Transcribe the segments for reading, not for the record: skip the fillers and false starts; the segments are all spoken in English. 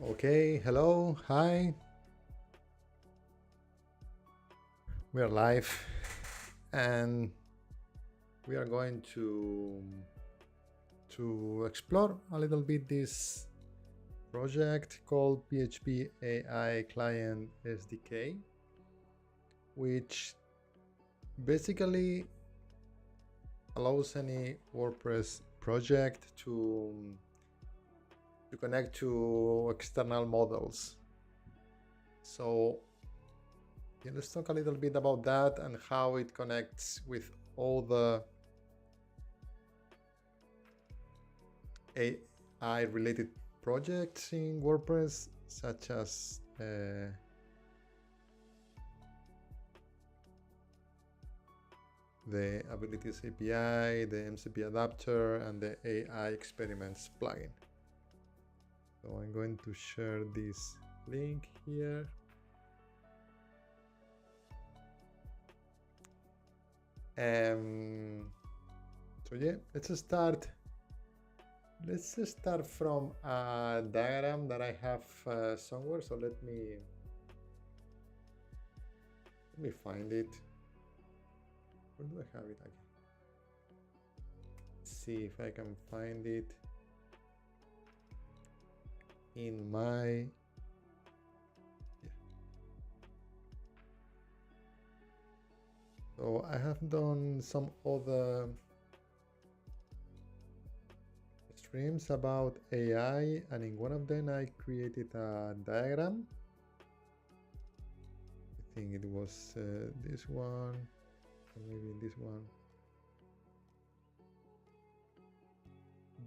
Okay, hello, hi. We are live and we are going to explore a little bit this project called PHP AI Client SDK, which basically allows any WordPress project to connect to external models. So let's talk a little bit about that and how it connects with all the AI related projects in WordPress, such as the Abilities API, the MCP adapter, and the AI experiments plugin. So I'm going to share this link here. So yeah, let's start from a diagram that I have somewhere. So let me find it. Where do I have it again? See if I can find it in my So I have done some other streams about AI, and in one of them I created a diagram. I think it was this one, or maybe this one.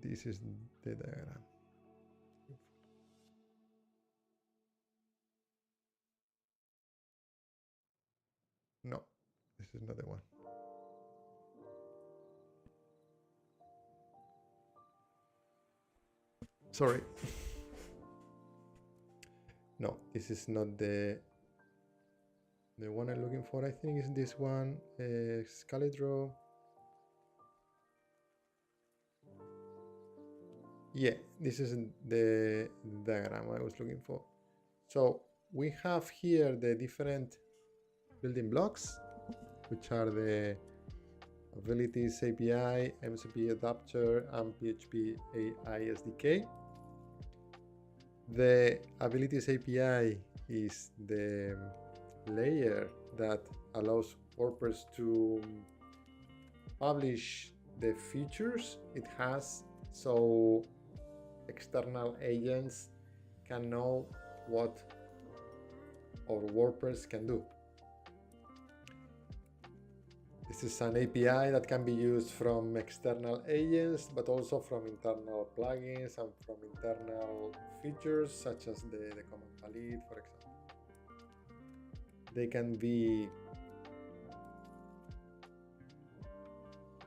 This is the diagram. No, this is not the one. Sorry. No, this is not the one I'm looking for. I think it's this one, Scalidraw. Yeah, this is the diagram I was looking for. So we have here the different building blocks, which are the Abilities API, MCP adapter, and PHP AI SDK. The Abilities API is the layer that allows WordPress to publish the features it has, so external agents can know what our WordPress can do. This is an API that can be used from external agents, but also from internal plugins and from internal features, such as the command palette, for example. They can be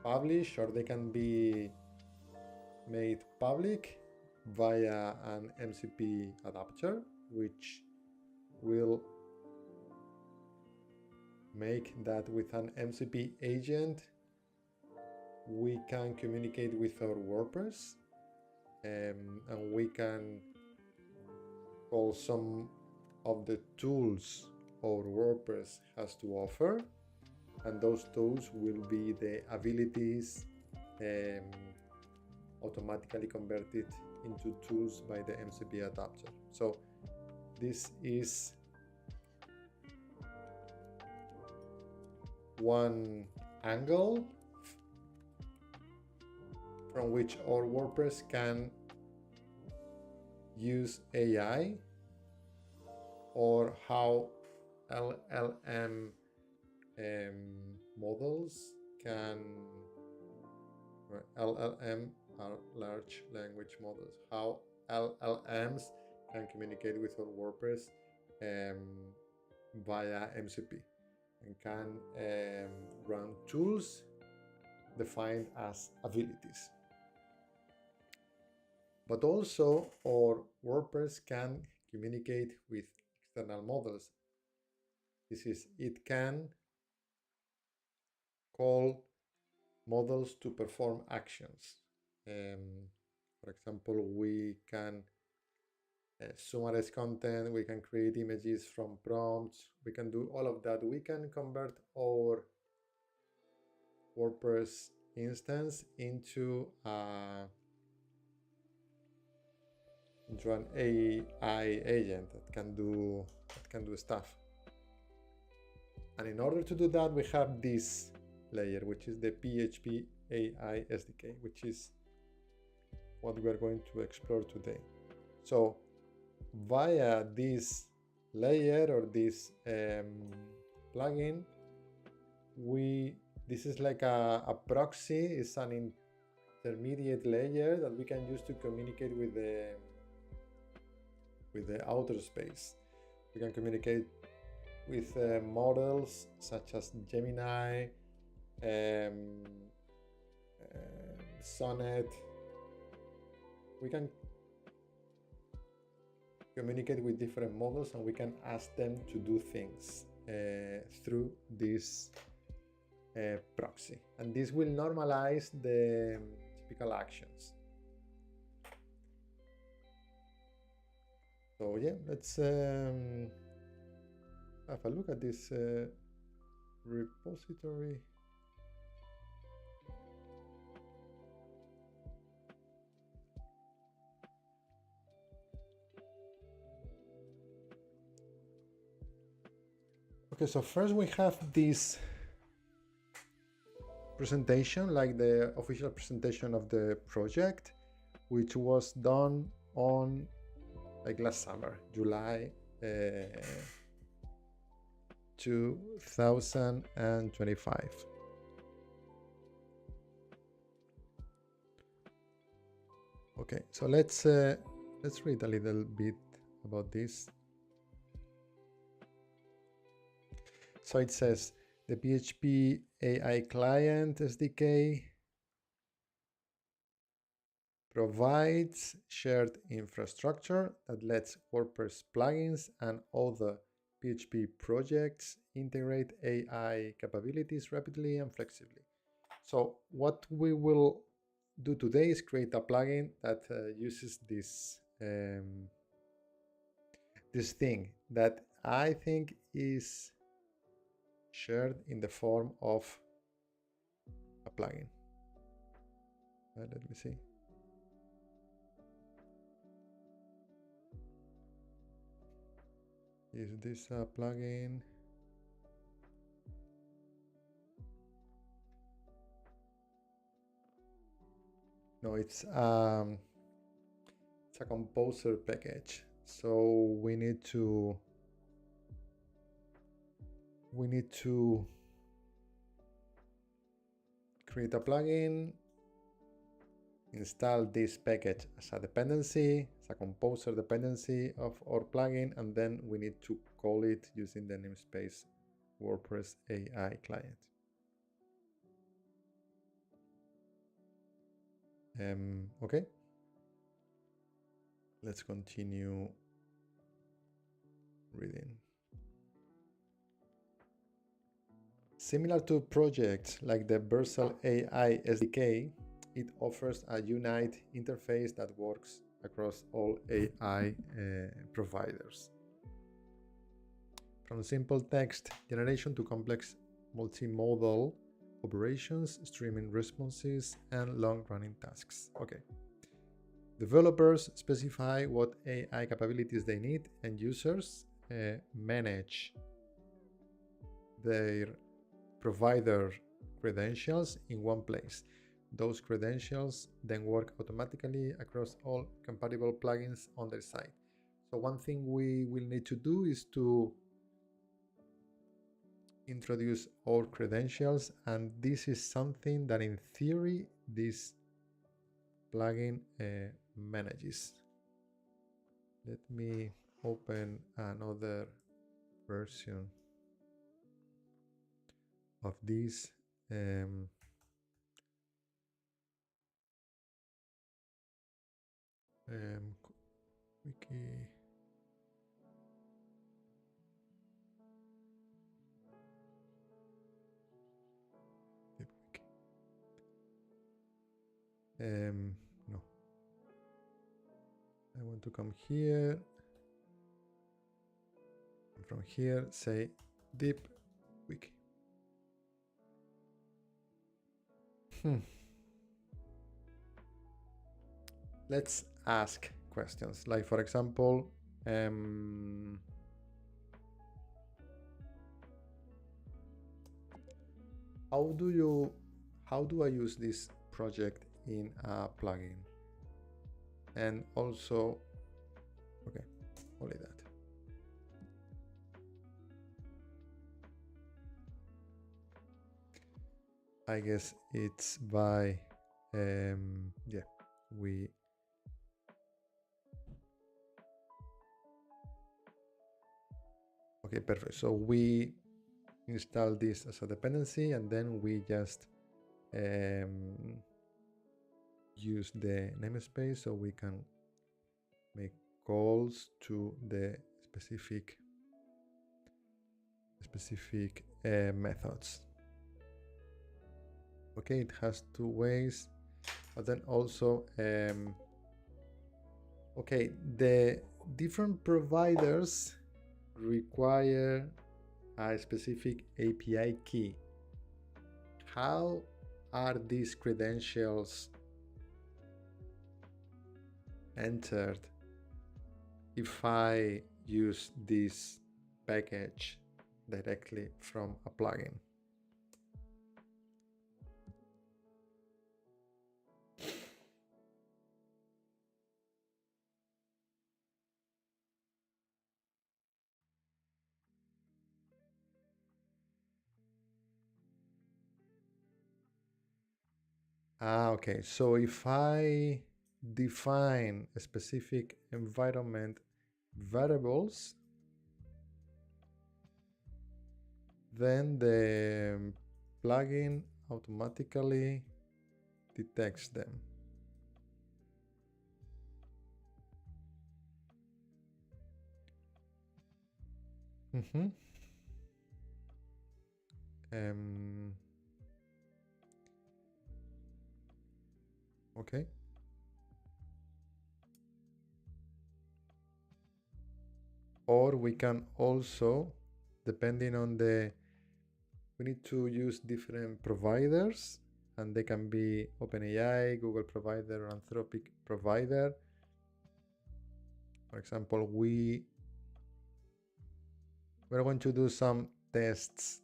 published or they can be made public via an MCP adapter, which will make that with an MCP agent we can communicate with our WordPress, and we can call some of the tools our WordPress has to offer, and those tools will be the abilities automatically converted into tools by the MCP adapter. So this is one angle from which our WordPress can use AI, or how LLM models can, or LLM are large language models, how LLMs can communicate with our WordPress via MCP, and can run tools defined as abilities. But also our WordPress can communicate with external models. This is, it can call models to perform actions. For example, we can summarize content, we can create images from prompts, we can do all of that. We can convert our WordPress instance into an AI agent that can do stuff. And in order to do that, we have this layer, which is the PHP AI SDK, which is what we're going to explore today. So via this layer or this plugin, this is like a proxy. It's an intermediate layer that we can use to communicate with the outer space. We can communicate with models such as Gemini, Sonnet. We can communicate with different models, and we can ask them to do things through this proxy, and this will normalize the typical actions. So yeah, let's have a look at this repository. Okay, so first we have this presentation, like the official presentation of the project, which was done on like last summer, July 2025. Okay, so let's read a little bit about this. So it says the PHP AI client SDK provides shared infrastructure that lets WordPress plugins and other PHP projects integrate AI capabilities rapidly and flexibly. So what we will do today is create a plugin that uses this this thing that I think is shared in the form of a plugin. Let me see. Is this a plugin? No, it's a composer package. So we need to create a plugin, install this package as a dependency, as a composer dependency of our plugin, and then we need to call it using the namespace WordPress AI client. Okay, let's continue reading. Similar to projects like the Versal AI SDK, it offers a unified interface that works across all AI providers. From simple text generation to complex multimodal operations, streaming responses, and long-running tasks. Okay. Developers specify what AI capabilities they need, and users manage their provider credentials in one place. Those credentials then work automatically across all compatible plugins on their site. So one thing we will need to do is to introduce our credentials, and this is something that in theory this plugin manages. Let me open another version of this. Wiki. No. I want to come here. And from here, say deep wiki. Let's ask questions. Like, for example, how do I use this project in a plugin? And also, okay, only that. I guess it's by, yeah, we okay, perfect. So we install this as a dependency, and then we just use the namespace so we can make calls to the specific methods. Okay, it has two ways, but then also okay, the different providers require a specific API key. How are these credentials entered if I use this package directly from a plugin? Okay, so if I define a specific environment variables, then the plugin automatically detects them. Okay. Or we can also, depending on we need to use different providers, and they can be OpenAI, Google provider, or Anthropic provider. For example, we're going to do some tests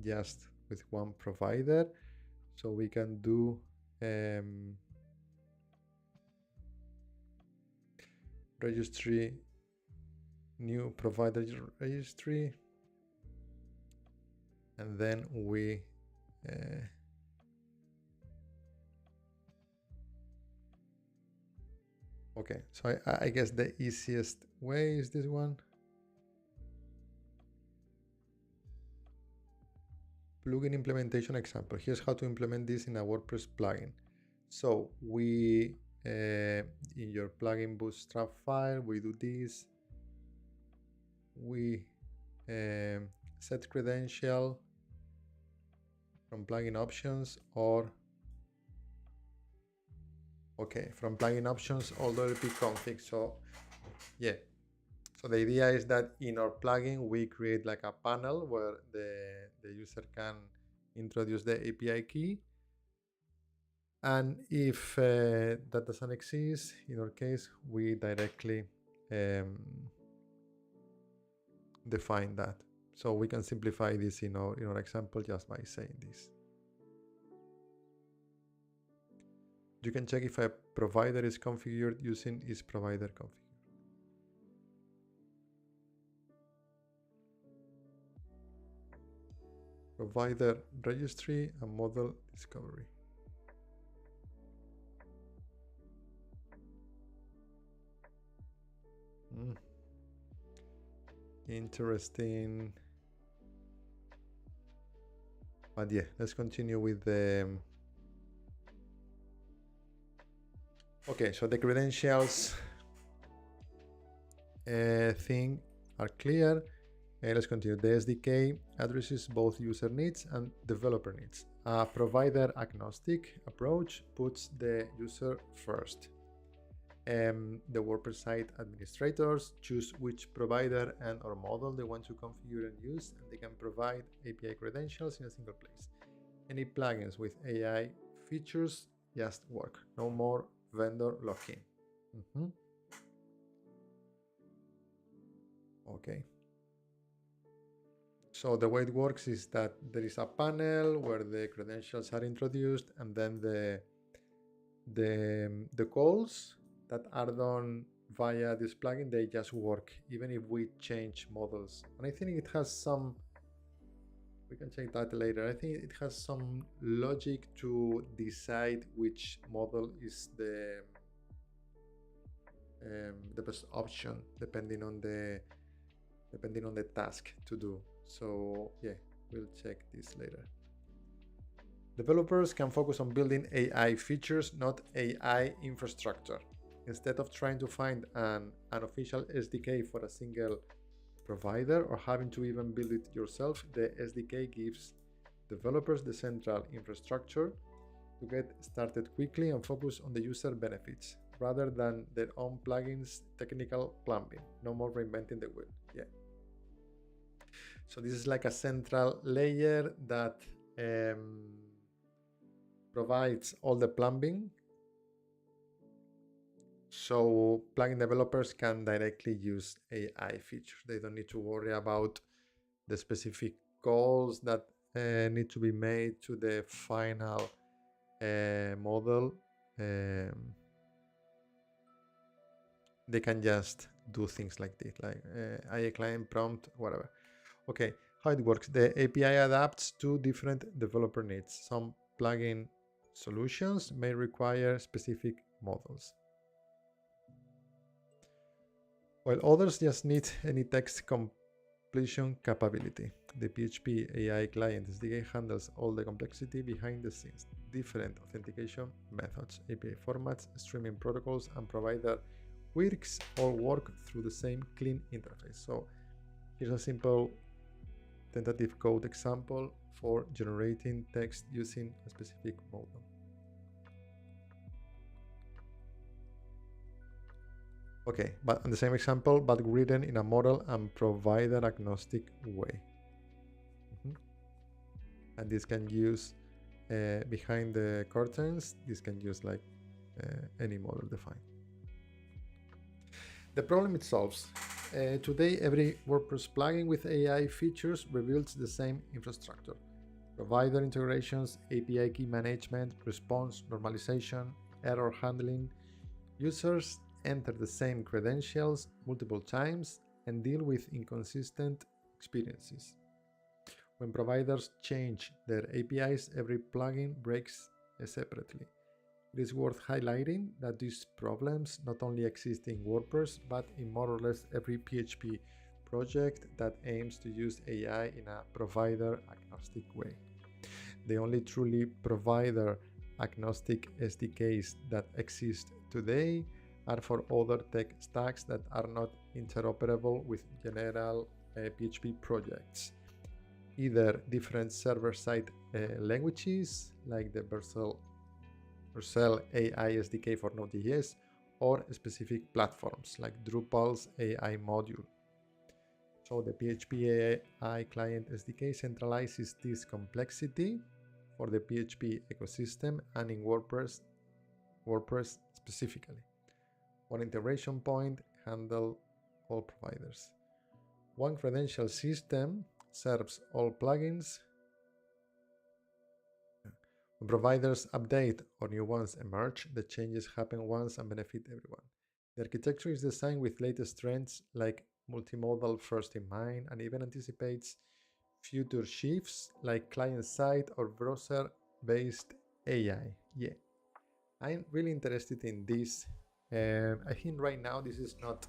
just with one provider, so we can do registry, new provider registry, and then we okay, so I guess the easiest way is this one. Plugin implementation example. Here's how to implement this in a WordPress plugin. So we, in your plugin bootstrap file, we do this. We set credential from plugin options, or okay, from plugin options all the LP config. So yeah, so the idea is that in our plugin we create like a panel where the user can introduce the API key, and if that doesn't exist, in our case we directly define that. So we can simplify this in our example just by saying this. You can check if a provider is configured using is provider configured. Provider registry and model discovery. Interesting. But yeah, let's continue with the okay, so the credentials thing are clear. Let's continue. The SDK addresses both user needs and developer needs. A provider-agnostic approach puts the user first. The WordPress site administrators choose which provider and or model they want to configure and use, and they can provide API credentials in a single place. Any plugins with AI features just work. No more vendor lock-in. Okay. So the way it works is that there is a panel where the credentials are introduced, and then the calls that are done via this plugin, they just work even if we change models. And I think it has some, we can check that later. I think it has some logic to decide which model is the best option depending on the task to do. So yeah, we'll check this later. Developers can focus on building AI features, not AI infrastructure. Instead of trying to find an unofficial SDK for a single provider or having to even build it yourself, the SDK gives developers the central infrastructure to get started quickly and focus on the user benefits rather than their own plugins technical plumbing. No more reinventing the wheel. Yeah. So this is like a central layer that provides all the plumbing, so plugin developers can directly use AI features. They don't need to worry about the specific calls that need to be made to the final model. They can just do things like this, like AI client prompt, whatever. Okay, how it works. The API adapts to different developer needs. Some plugin solutions may require specific models, while others just need any text completion capability. The PHP AI client SDK handles all the complexity behind the scenes, different authentication methods, API formats, streaming protocols, and provider quirks all work through the same clean interface. So here's a simple tentative code example for generating text using a specific model. Okay, but on the same example, but written in a model and provider agnostic way. And this can use behind the curtains, this can use like any model defined. The problem it solves. Today, every WordPress plugin with AI features rebuilds the same infrastructure. Provider integrations, API key management, response, normalization, error handling. Users enter the same credentials multiple times and deal with inconsistent experiences. When providers change their APIs, every plugin breaks separately. It is worth highlighting that these problems not only exist in WordPress, but in more or less every PHP project that aims to use AI in a provider-agnostic way. The only truly provider-agnostic SDKs that exist today are for other tech stacks that are not interoperable with general PHP projects. Either different server-side languages like the Vercel AI SDK for Node.js, or specific platforms like Drupal's AI module. So the PHP AI client SDK centralizes this complexity for the PHP ecosystem and in WordPress specifically. One integration point handles all providers. One credential system serves all plugins. When providers update or new ones emerge, the changes happen once and benefit everyone. The architecture is designed with latest trends like multimodal first in mind and even anticipates future shifts like client-side or browser-based AI. Yeah, I'm really interested in this. I think right now this is not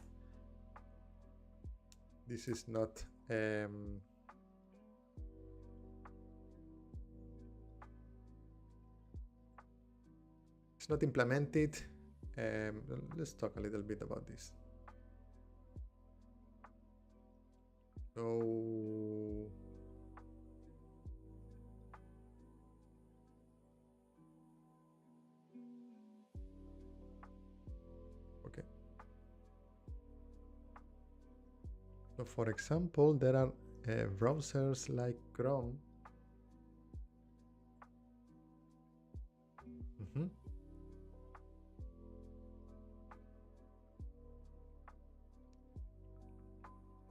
it's not implemented. Let's talk a little bit about this. So Okay. So for example, there are browsers like Chrome.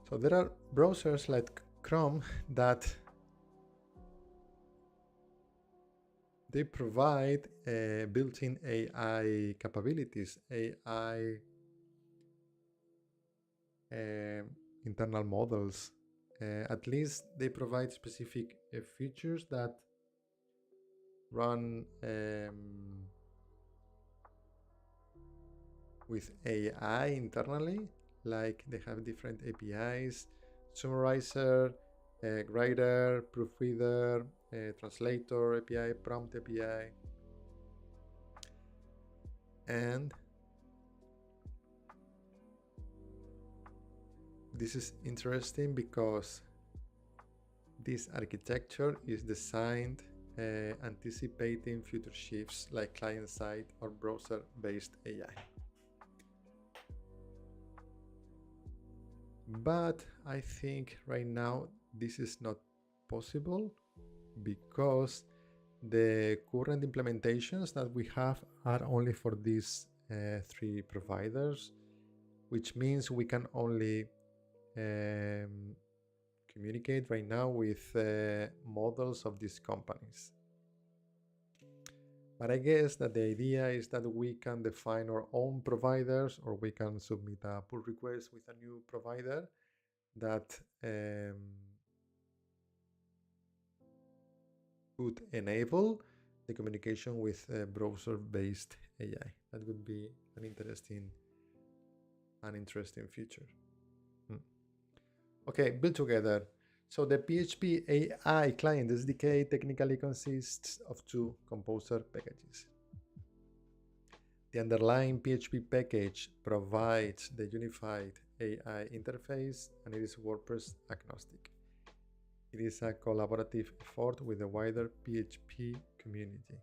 So there are browsers like Chrome that they provide built-in AI capabilities, AI internal models. At least they provide specific features that run with AI internally, like they have different APIs, summarizer, writer, proofreader, translator API, prompt API. And this is interesting because this architecture is designed anticipating future shifts like client-side or browser-based AI. But I think right now this is not possible because the current implementations that we have are only for these three providers, which means we can only communicate right now with models of these companies. But I guess that the idea is that we can define our own providers, or we can submit a pull request with a new provider that could enable the communication with browser-based AI. That would be an interesting feature. Okay, build together. So the PHP AI client SDK technically consists of two composer packages. The underlying PHP package provides the unified AI interface, and it is WordPress agnostic. It is a collaborative effort with the wider PHP community.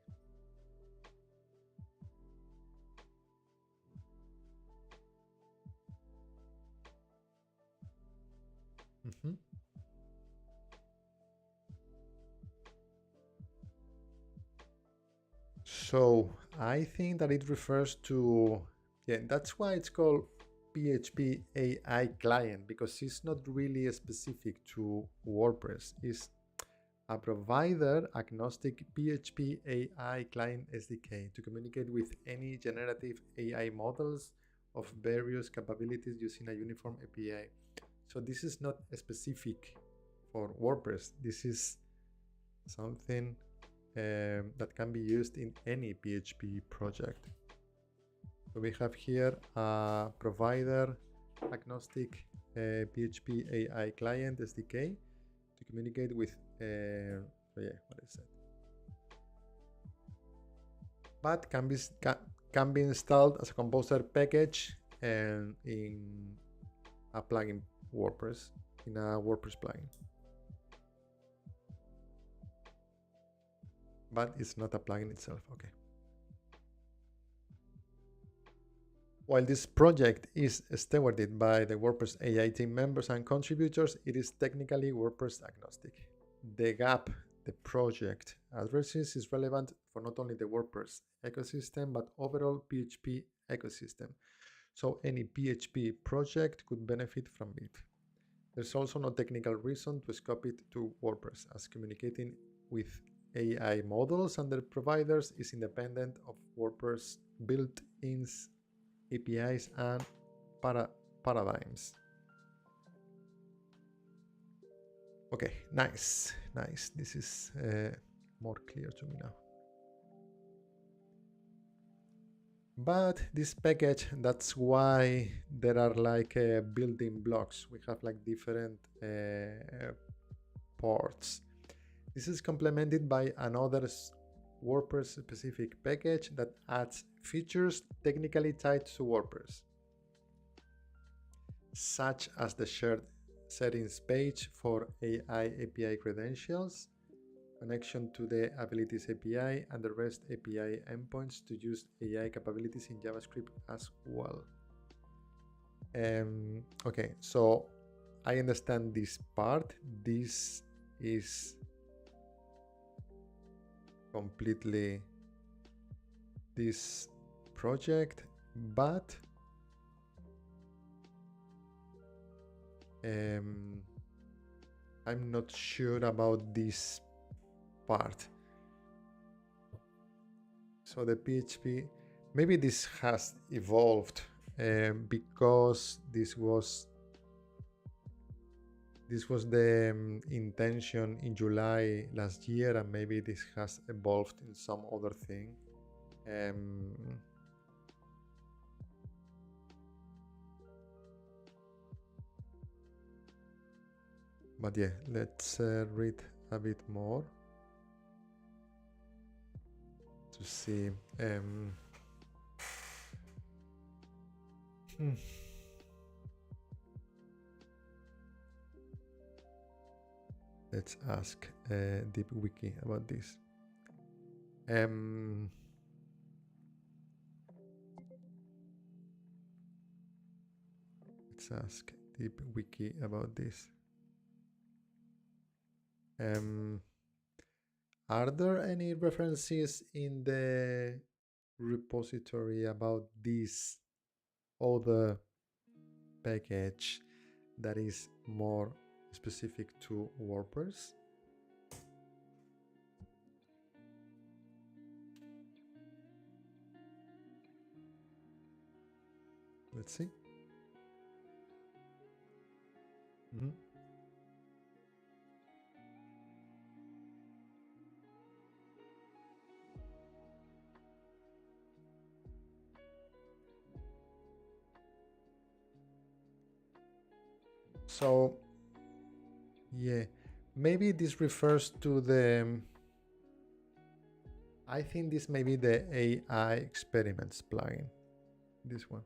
So I think that it refers to, that's why it's called PHP AI client, because it's not really specific to WordPress. It's a provider-agnostic PHP AI client SDK to communicate with any generative AI models of various capabilities using a uniform API. So this is not specific for WordPress. This is something that can be used in any PHP project. So we have here a provider-agnostic PHP AI client SDK to communicate with, what is that? But can be installed as a composer package and in a plugin WordPress, in a WordPress plugin. But it's not a plugin itself. Okay. While this project is stewarded by the WordPress AI team members and contributors, it is technically WordPress agnostic. The gap the project addresses is relevant for not only the WordPress ecosystem, but overall PHP ecosystem. So any PHP project could benefit from it. There's also no technical reason to scope it to WordPress, as communicating with AI models and their providers is independent of WordPress built-ins, APIs, and paradigms. Okay, nice. This is more clear to me now. But this package, that's why there are like building blocks. We have like different parts. This is complemented by another WordPress specific package that adds features technically tied to WordPress, such as the shared settings page for AI API credentials, connection to the Abilities API, and the REST API endpoints to use AI capabilities in JavaScript as well. Okay, so I understand this part. This is completely this project, but I'm not sure about this part. So the PHP, maybe this has evolved because this was the intention in July last year, and maybe this has evolved in some other thing. But yeah, let's read a bit more to see. Let's ask DeepWiki about this. Let's ask DeepWiki about this. Are there any references in the repository about this other package that is more specific to WordPress? Let's see. So yeah, maybe this refers to the I think this may be the AI experiments plugin, this one.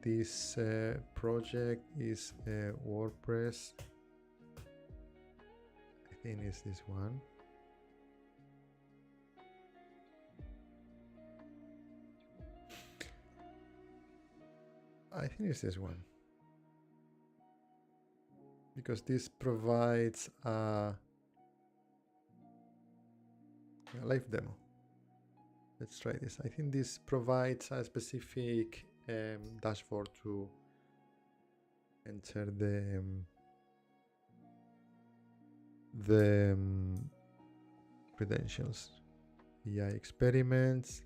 This project is WordPress. I think it's this one. I think it's this one. Because this provides a live demo. Let's try this. I think this provides a specific dashboard to enter the credentials. AI experiments.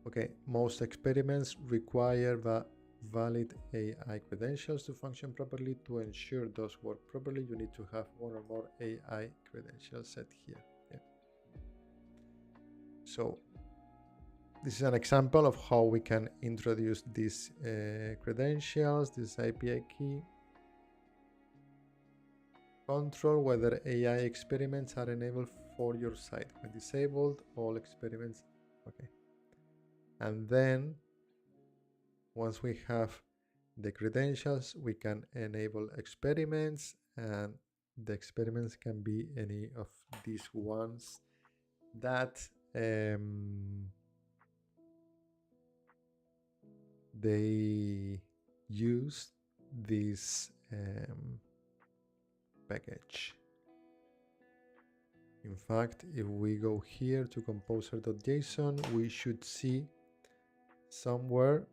Okay, most experiments require valid AI credentials to function properly. To ensure those work properly, you need to have one or more AI credentials set here. Yeah. So this is an example of how we can introduce these credentials, this API key. Control whether AI experiments are enabled for your site. When disabled, all experiments. Okay. And then once we have the credentials, we can enable experiments, and the experiments can be any of these ones that they use this package. In fact, if we go here to composer.json, we should see somewhere,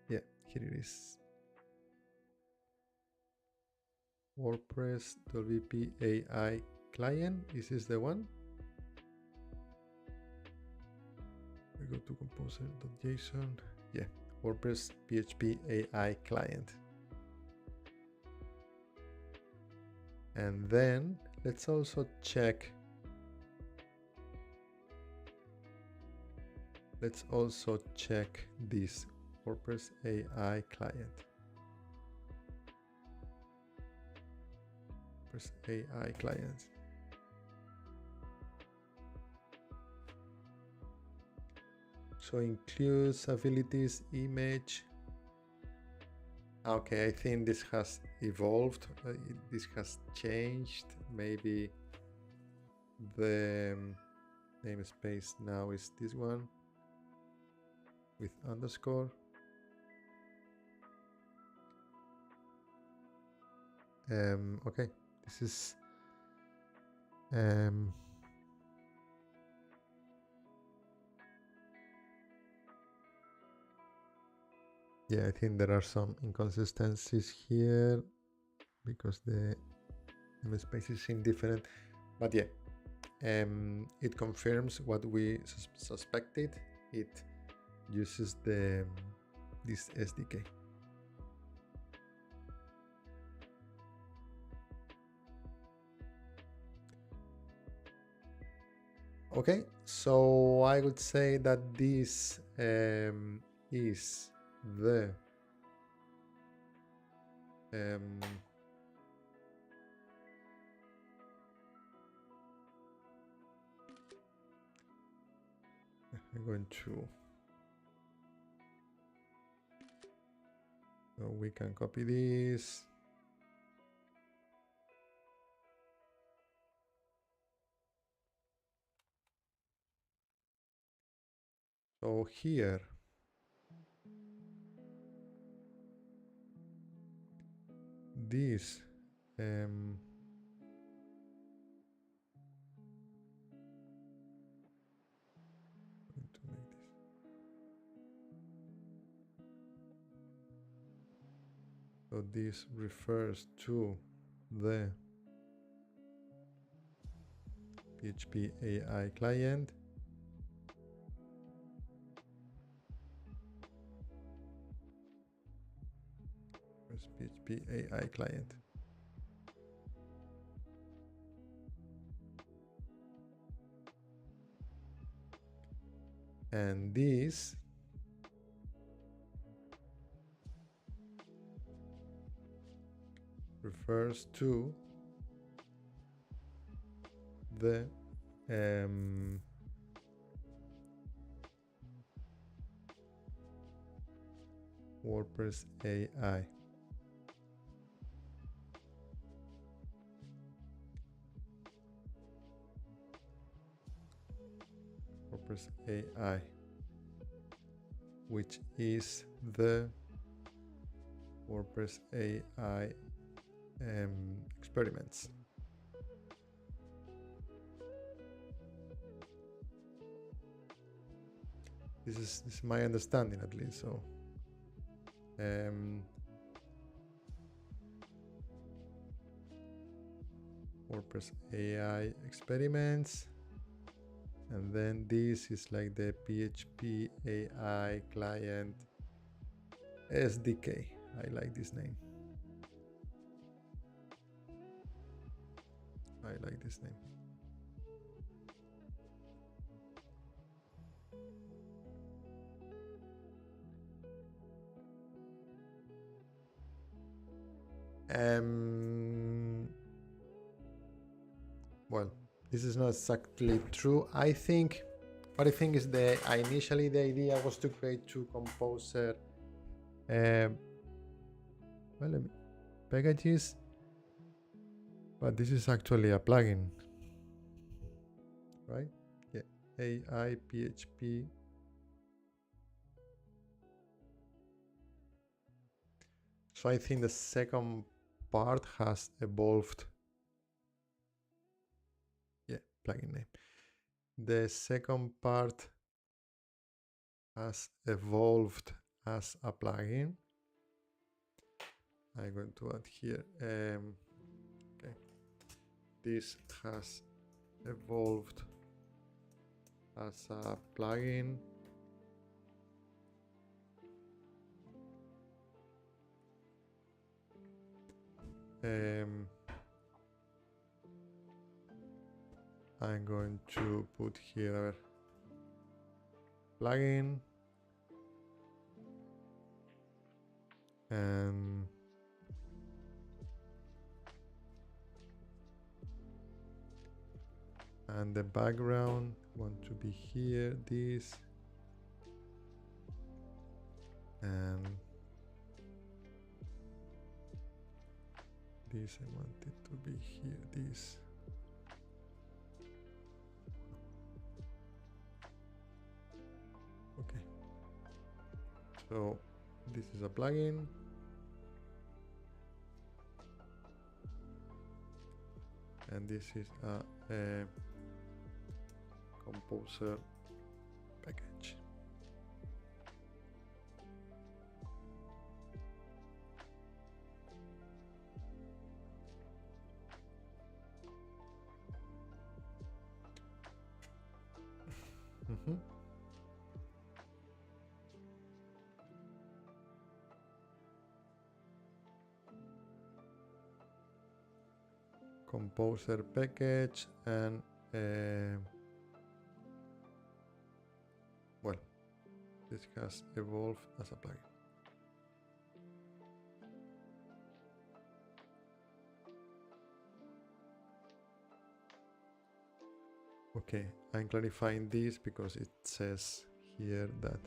yeah, here it is. WordPress WP AI client. This is the one. We go to composer.json. Yeah, WordPress PHP AI client. And then let's also check. Let's also check this WordPress AI client. WordPress AI client. So includes abilities, image. Okay, I think this has evolved. This has changed. Maybe the namespace now is this one with underscore. Okay, this is yeah, I think there are some inconsistencies here because the namespace is indifferent, but yeah, it confirms what we suspected. It uses this SDK. Okay, so I would say that this is the I'm going to, so we can copy this. So here, this to make this. So this refers to the PHP AI client. Where's PHP AI client? And this refers to the WordPress AI. WordPress AI, which is the WordPress AI experiments. This is my understanding, at least. So WordPress AI experiments, and then this is like the PHP AI client SDK. I like this name. I like this name. Well, this is not exactly true. I think what I think is initially the idea was to create two composer packages, but this is actually a plugin, right? Yeah, AI PHP. So I think the second part has evolved. Yeah, plugin name. The second part has evolved as a plugin. I'm going to add here. Okay, this has evolved as a plugin. I'm going to put here plugin and the background want to be here, this, And this I want it to be here, this. Okay. So this is a plugin. And this is a composer package. Composer package, and well, this has evolved as a plugin. Okay, I'm clarifying this because it says here that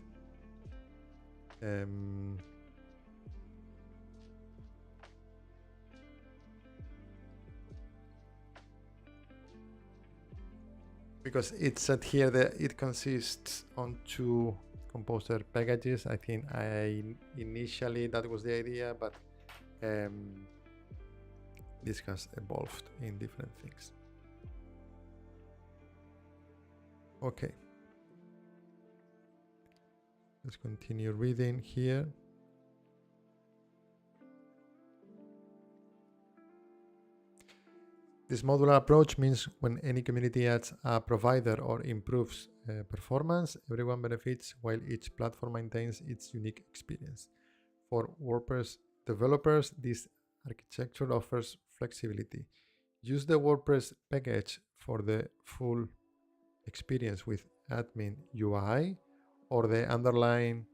because it said here that it consists on 2 composer packages. I think initially that was the idea, but this has evolved in different things. Okay, let's continue reading here. This modular approach means when any community adds a provider or improves performance, everyone benefits while each platform maintains its unique experience. For WordPress developers, this architecture offers flexibility. Use the WordPress package for the full experience with admin UI, or the underlying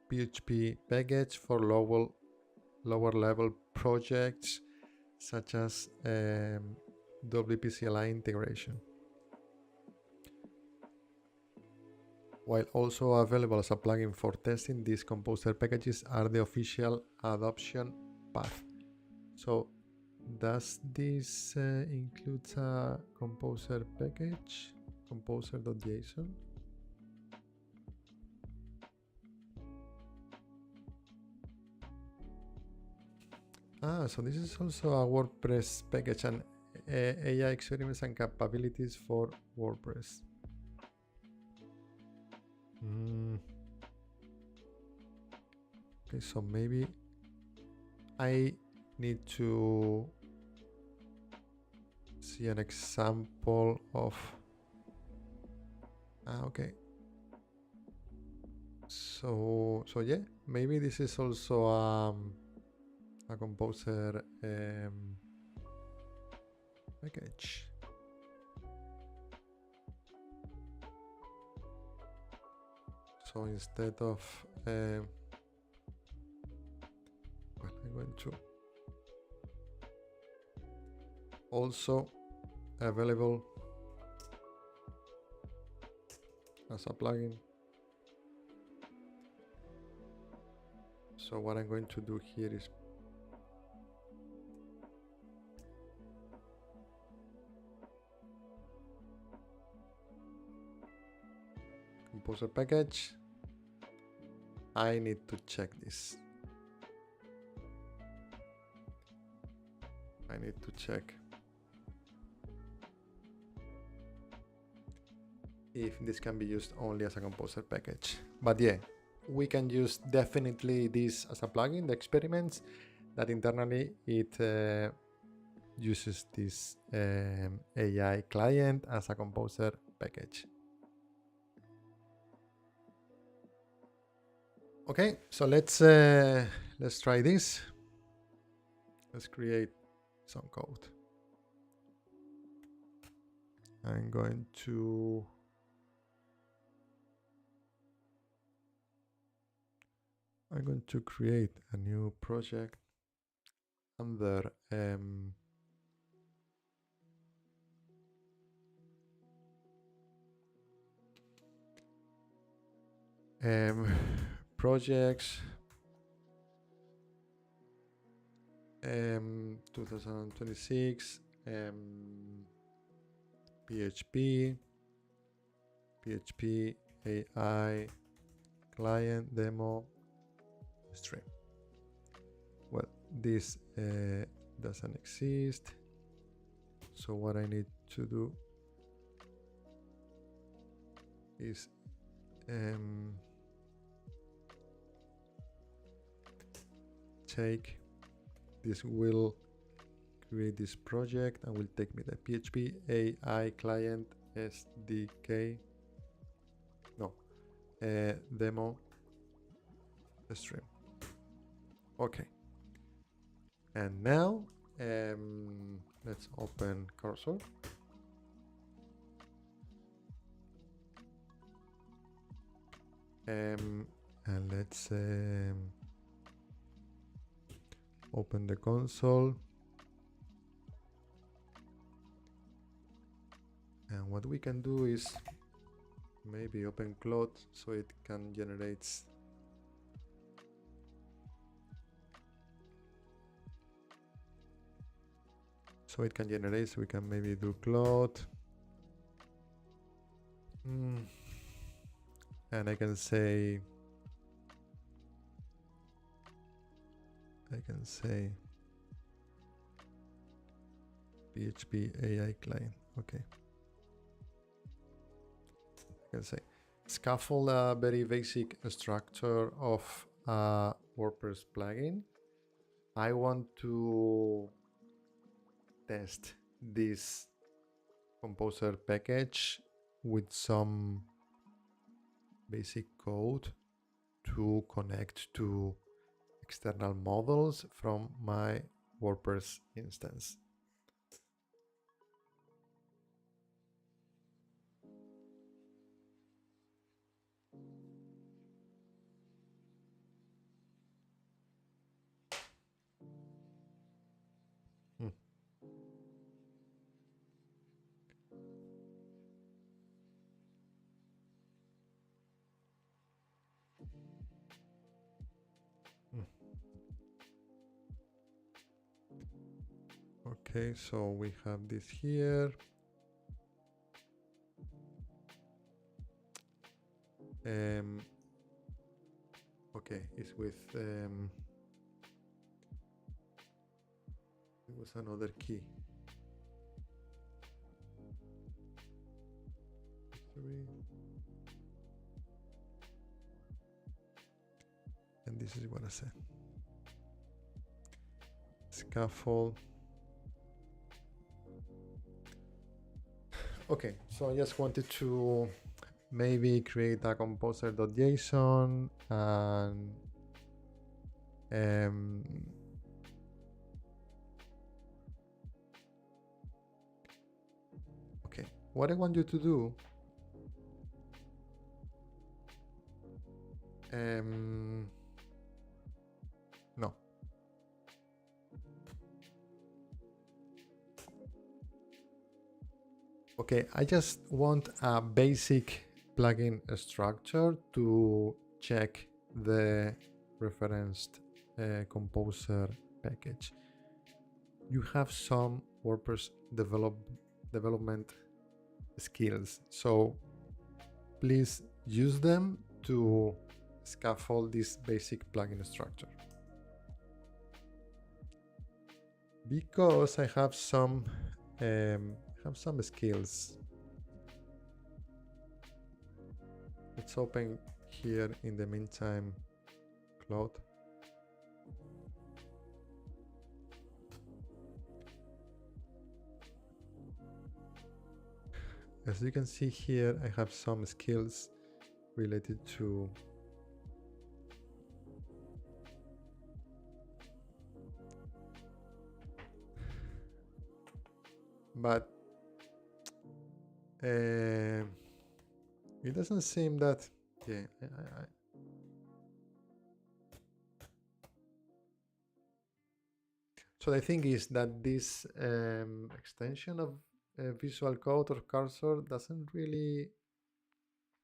PHP package for lower level projects such as WP CLI integration. While also available as a plugin for testing, these composer packages are the official adoption path. So does this include a composer package, composer.json? So this is also a WordPress package and AI experiments and capabilities for WordPress. Okay, so maybe I need to see an example of. Okay. So yeah, maybe this is also a composer package. So instead of well, I'm going to also available as a plugin. So what I'm going to do here is composer package. I need to check this. I need to check if this can be used only as a composer package. But yeah, we can use definitely this as a plugin, the experiments, that internally it uses this AI client as a composer package. Okay, so let's try this. Let's create some code. I'm going to create a new project under projects, 2026, PHP AI client demo stream. Well, this doesn't exist, so what I need to do is take this, will create this project and will take me the PHP AI client SDK demo stream. Okay, and now let's open cursor. And let's open the console. And what we can do is maybe open Cloud so it can generate so we can maybe do Cloud. And I can say PHP AI client. Okay. I can say scaffold a very basic structure of a WordPress plugin. I want to test this composer package with some basic code to connect to external models from my WordPress instance. Okay, so we have this here. Okay, it's with it was another key. And this is what I said. Scaffold. Okay, so I just wanted to maybe create a composer.json and okay, what I want you to do no. Okay, I just want a basic plugin structure to check the referenced composer package. You have some WordPress development skills, so please use them to scaffold this basic plugin structure. Because I have some skills. Let's open here in the meantime Cloud. As you can see here, I have some skills related to but it doesn't seem that so the thing is that this extension of Visual Code or Cursor doesn't really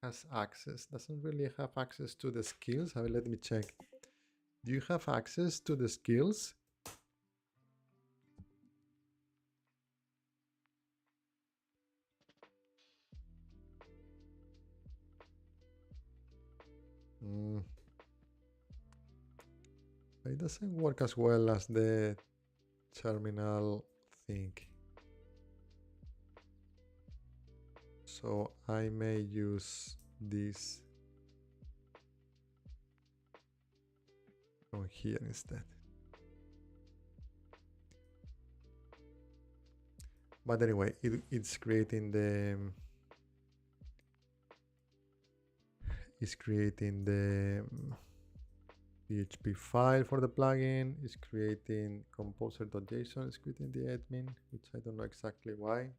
has access. Doesn't really have access to the skills. Let me check. Do you have access to the skills? It doesn't work as well as the terminal thing. So I may use this from here instead. But anyway, it's creating the PHP file for the plugin. It's creating composer.json. It's creating the admin, which I don't know exactly why.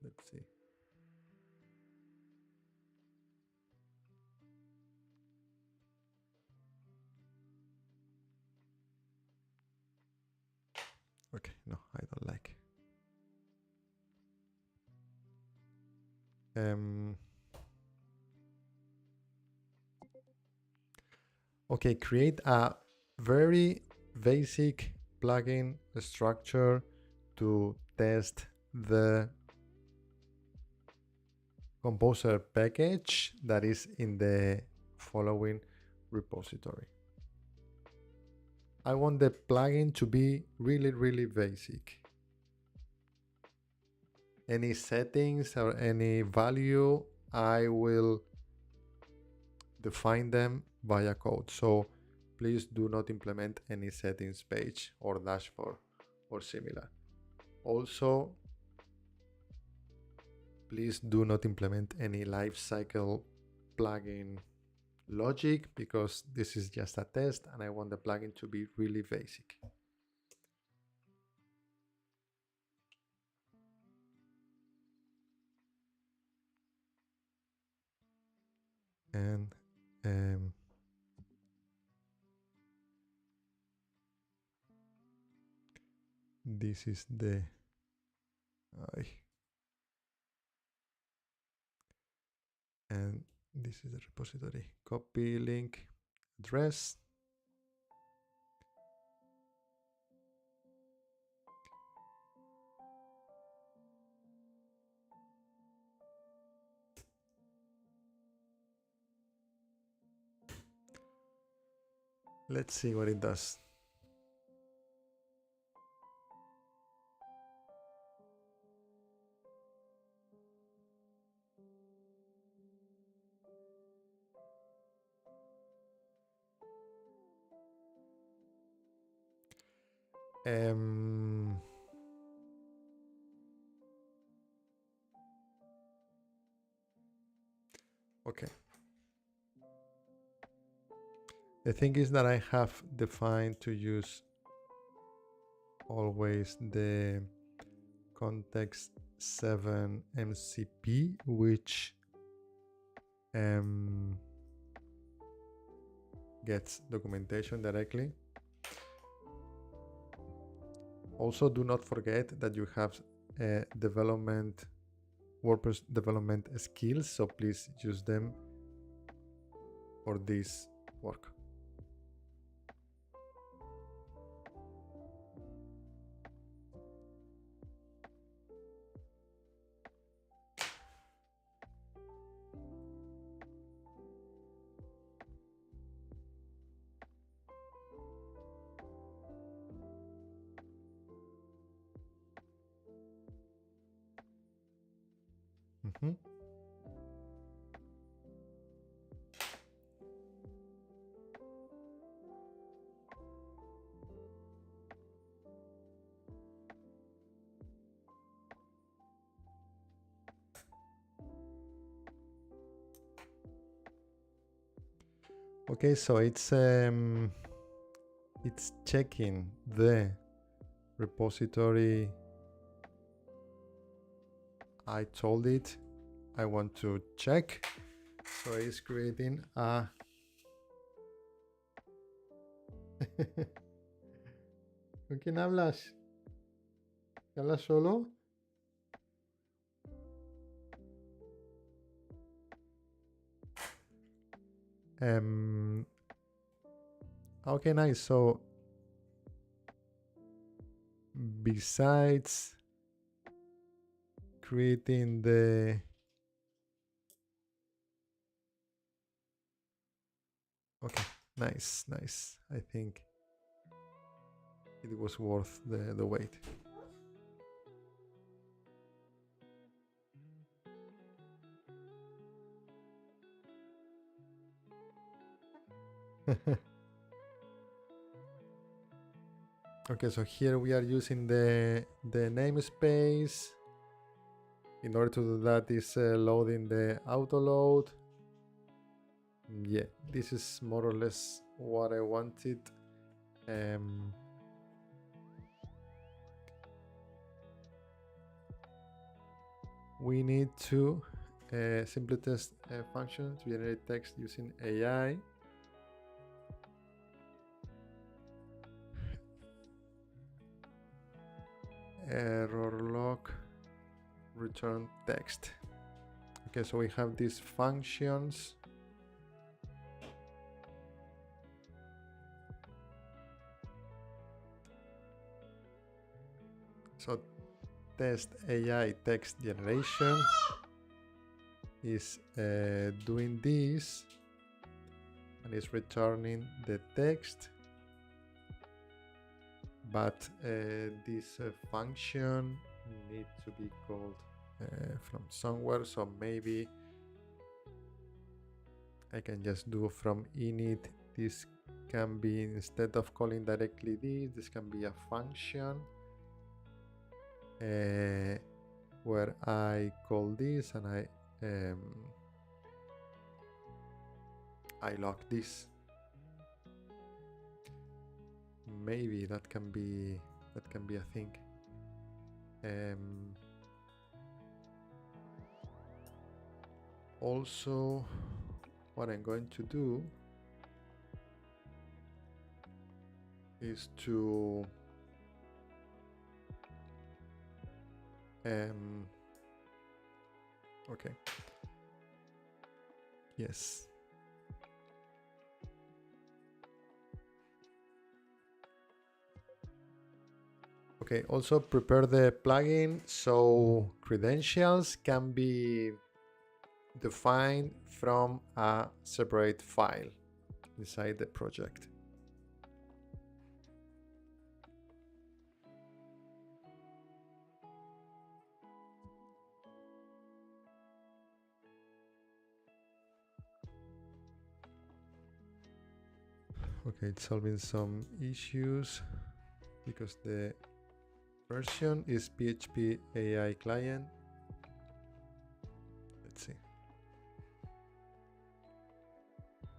Let's see. Okay, no, I don't like. Okay, create a very basic plugin structure to test the composer package that is in the following repository. I want the plugin to be really, really basic. Any settings or any value, I will define them via code. So please do not implement any settings page or dashboard or similar. Also, please do not implement any lifecycle plugin logic, because this is just a test and I want the plugin to be really basic. And this is the and this is the repository. Copy link address. Let's see what it does. Okay. The thing is that I have defined to use always the context 7 MCP, which gets documentation directly. Also, do not forget that you have WordPress development skills, so please use them for this work. Okay, so it's checking the repository. I told it I want to check, so it's creating a ¿Con quién hablas? ¿Hablas solo? Okay, nice. So besides creating the okay, nice. I think it was worth the wait. Okay, so here we are using the namespace. In order to do that is loading the auto load. Yeah, this is more or less what I wanted. We need to simply test a function to generate text using AI. Error log return text. Okay, so we have these functions. So test AI text generation is doing this and is returning the text, but this function needs to be called from somewhere. So maybe I can just do from init. This can be, instead of calling directly this can be a function where I call this and I log this. Maybe that can be a thing. Also, what I'm going to do is to okay, yes, okay, also prepare the plugin so credentials can be defined from a separate file inside the project. Okay, it's solving some issues because the version is PHP AI client. Let's see.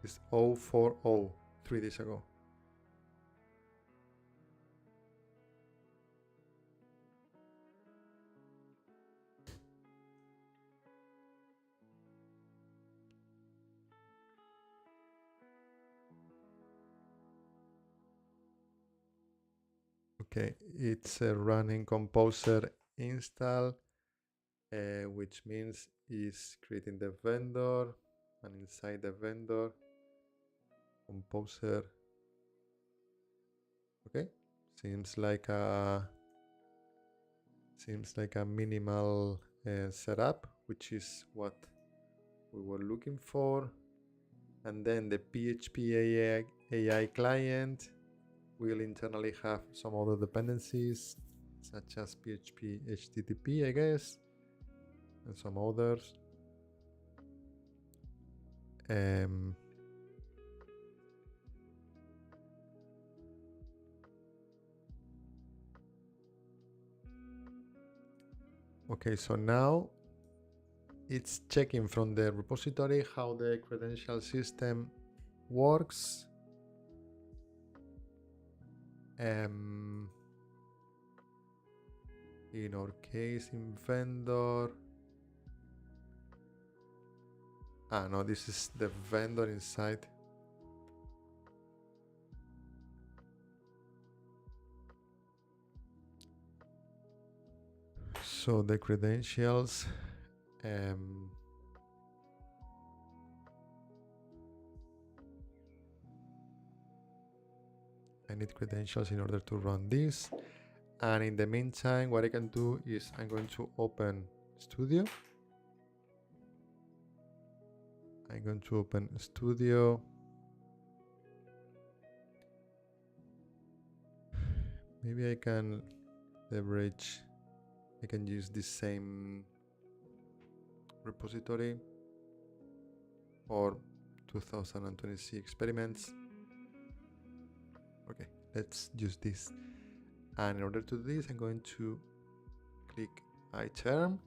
It's 040, 3 days ago. Okay, it's running Composer install, which means it's creating the vendor, and inside the vendor, Composer. Okay, seems like a minimal setup, which is what we were looking for. And then the PHP AI client will internally have some other dependencies, such as PHP HTTP, I guess, and some others. Okay, so now it's checking from the repository how the credential system works. In our case, in vendor. No, this is the vendor inside. So the credentials. I need credentials in order to run this. And in the meantime, what I can do is I'm going to open Studio. I'm going to open Studio. Maybe I can leverage, I can use this same repository for 2023 experiments. Okay, let's use this. And in order to do this, I'm going to click iTerm,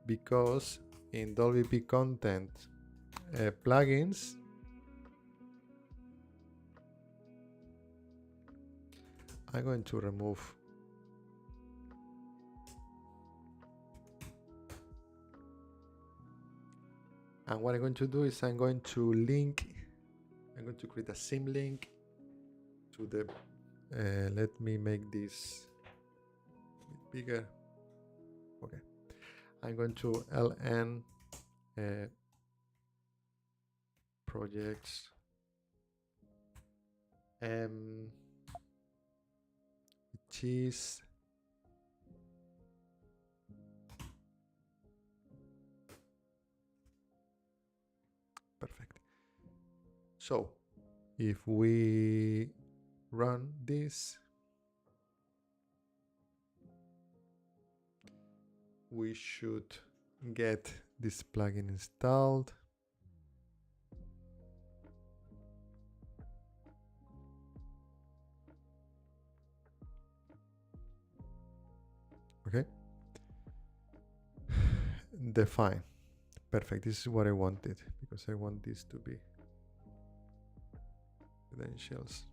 because in WP content plugins, I'm going to remove and what I'm going to do is I'm going to create a sim link to the let me make this a bit bigger. Okay, I'm going to ln projects which is perfect. So if we run this, we should get this plugin installed. Okay. Define. Perfect. This is what I wanted, because I want this to be credentials.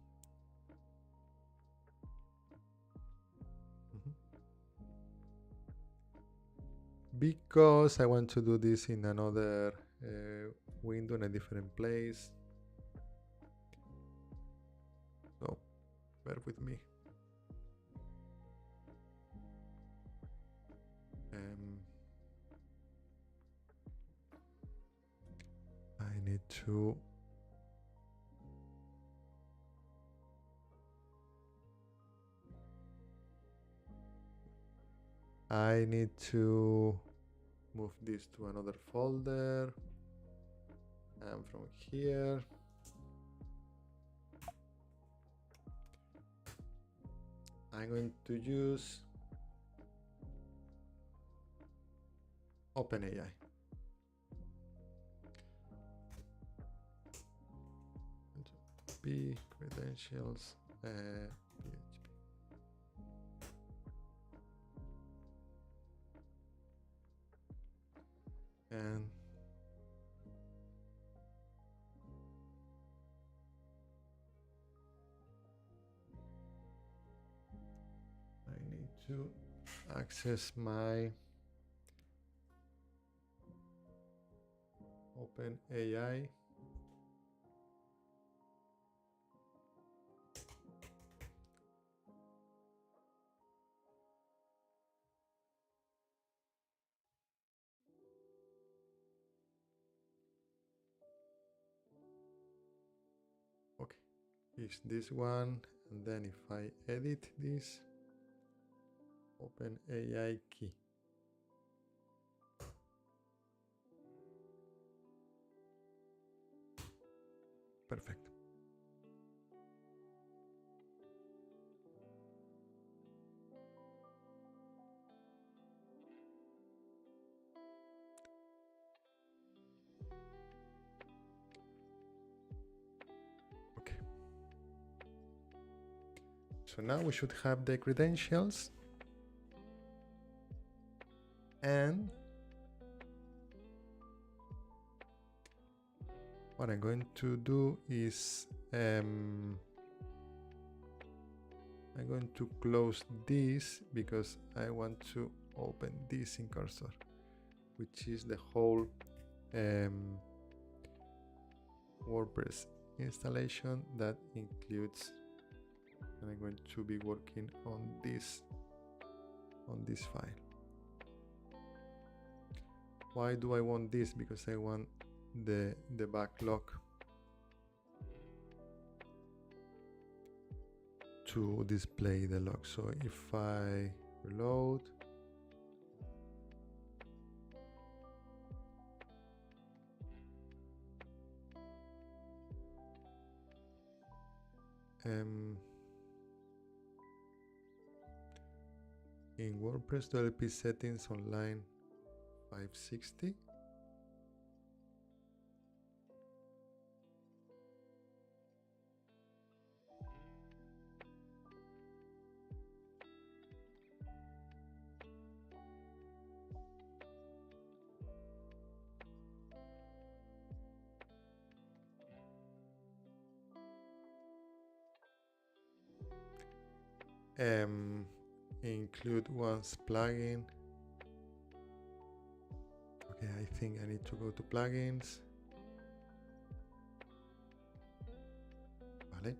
Because I want to do this in another window in a different place. So bear with me. I need to move this to another folder, and from here I'm going to use OpenAI. P credentials PHP. And I need to access my OpenAI. Okay, is this one, and then if I edit this, OpenAI key. Perfect. Okay. So now we should have the credentials, and what I'm going to do is I'm going to close this because I want to open this in cursor, which is the whole WordPress installation that includes, and I'm going to be working on this file. Why do I want this? Because I want the backlog. to display the log. So if I reload, in WordPress WP settings on line 560, include once plugin. Okay, I think I need to go to plugins. Vale.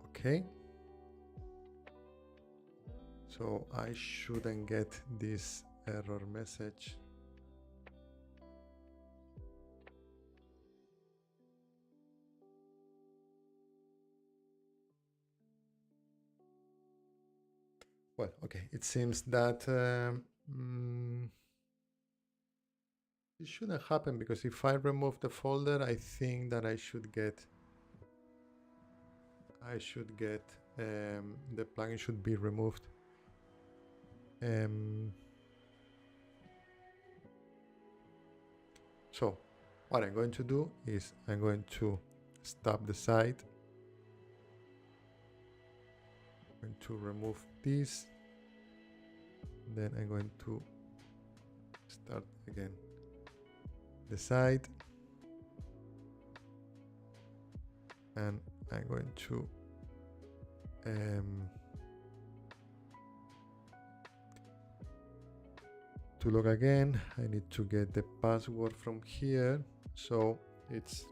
Okay. So I shouldn't get this error message. Well, okay, it seems that it shouldn't happen, because if I remove the folder, I think that I should get the plugin should be removed. So what I'm going to do is I'm going to stop the site. I'm going to remove this. Then I'm going to start again the site. And I'm going to log again. I need to get the password from here. So it's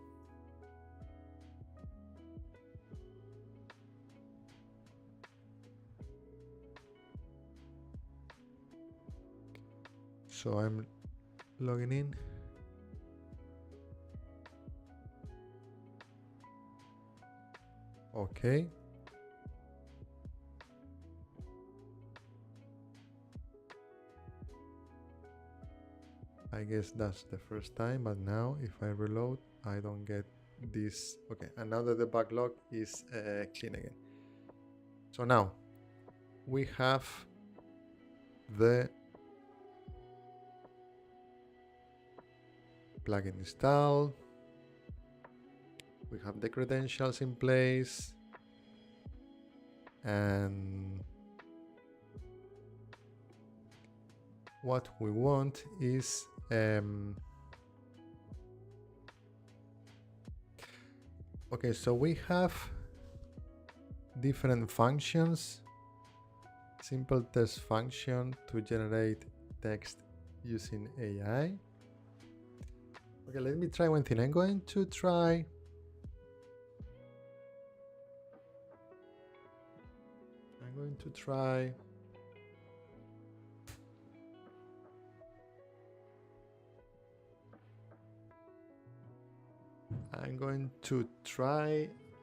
I'm logging in. Okay. I guess that's the first time, but now if I reload, I don't get this. Okay, and now that the backlog is clean again. So now we have the plugin installed. We have the credentials in place, and what we want is okay, so we have different functions. Simple text function to generate text using AI. Okay, let me try one thing. I'm going to try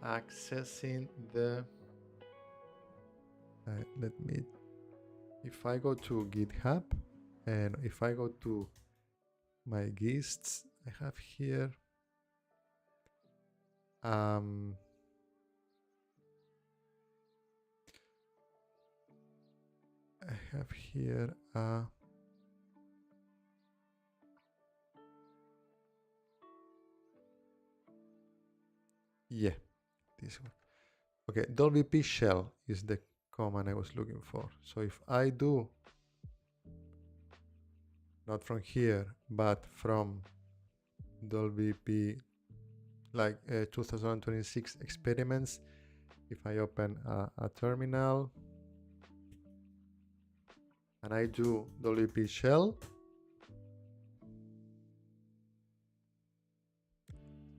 accessing the if I go to GitHub and if I go to my gists, I have here I have here yeah, this one. Okay, WP shell is the command I was looking for. So if I do not from here, but from WP like 2026 experiments, if I open a terminal and I do WP shell,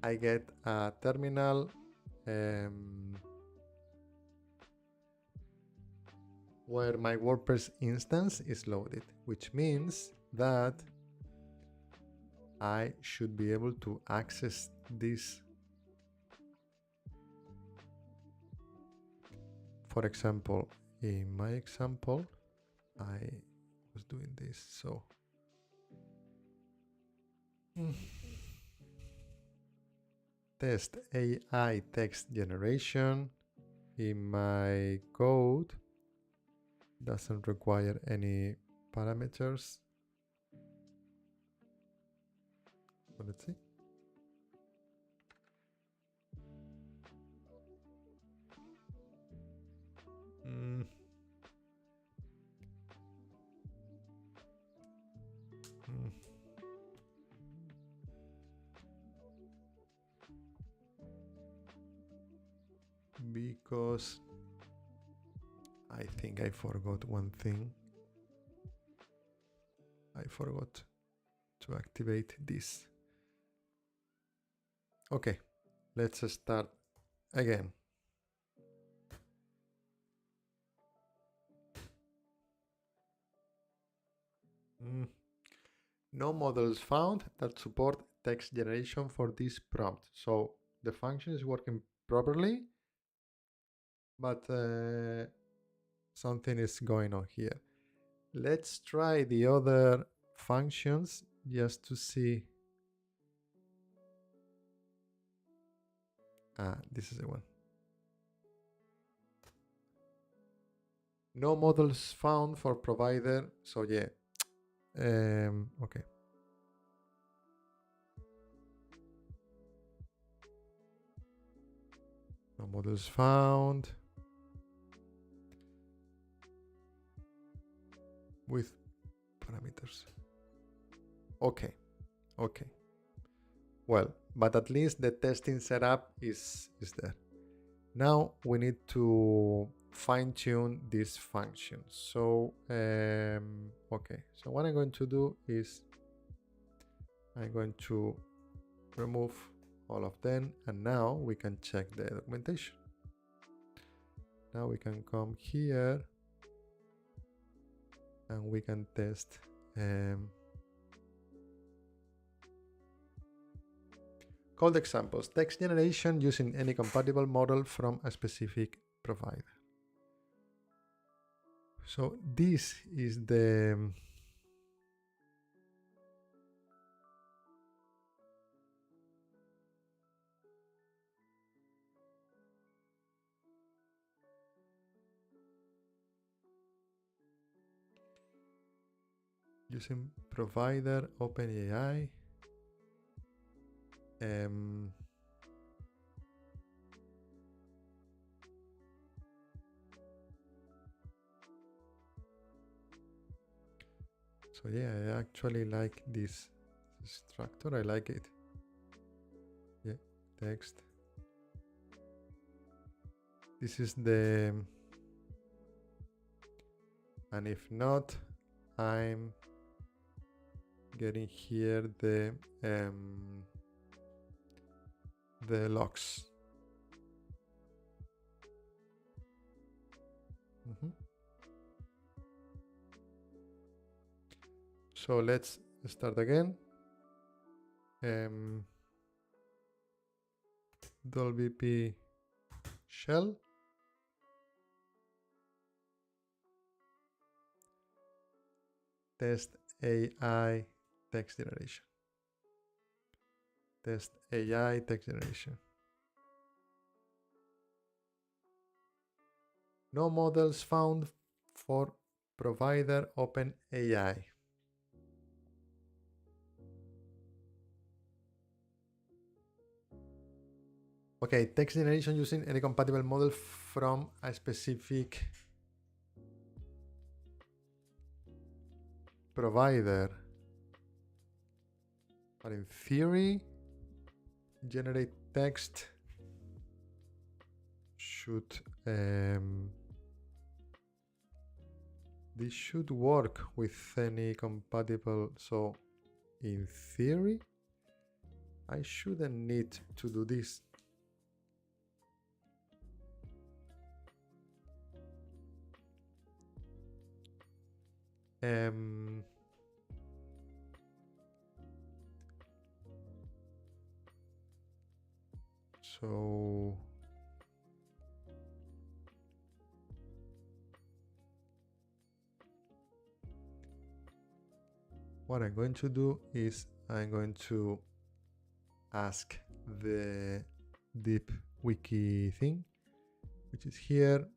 I get a terminal where my WordPress instance is loaded, which means that I should be able to access this. For example, in my example, I was doing this, so test AI text generation in my code doesn't require any parameters. So let's see. Because I think I forgot one thing. I forgot to activate this. Okay, let's start again. No models found that support text generation for this prompt. So the function is working properly, but something is going on here. Let's try the other functions just to see. This is the one. No models found for provider. So yeah. Okay. No models found with parameters. Okay. Okay. Well, but at least the testing setup is there. Now we need to fine-tune these functions. So okay, so what I'm going to do is I'm going to remove all of them, and now we can check the documentation. Now we can come here and we can test code examples, text generation using any compatible model from a specific provider. So this is the using provider OpenAI. So yeah, I actually like this structure. I like it. Yeah, text. This is the, and if not, I'm getting here the logs. So let's start again. WP shell. Test AI text generation. Test AI text generation. No models found for provider OpenAI. Okay, text generation using any compatible model from a specific provider. But in theory, generate text should this should work with any compatible. So in theory, I shouldn't need to do this. So what I'm going to do is I'm going to ask the deep wiki thing, which is here.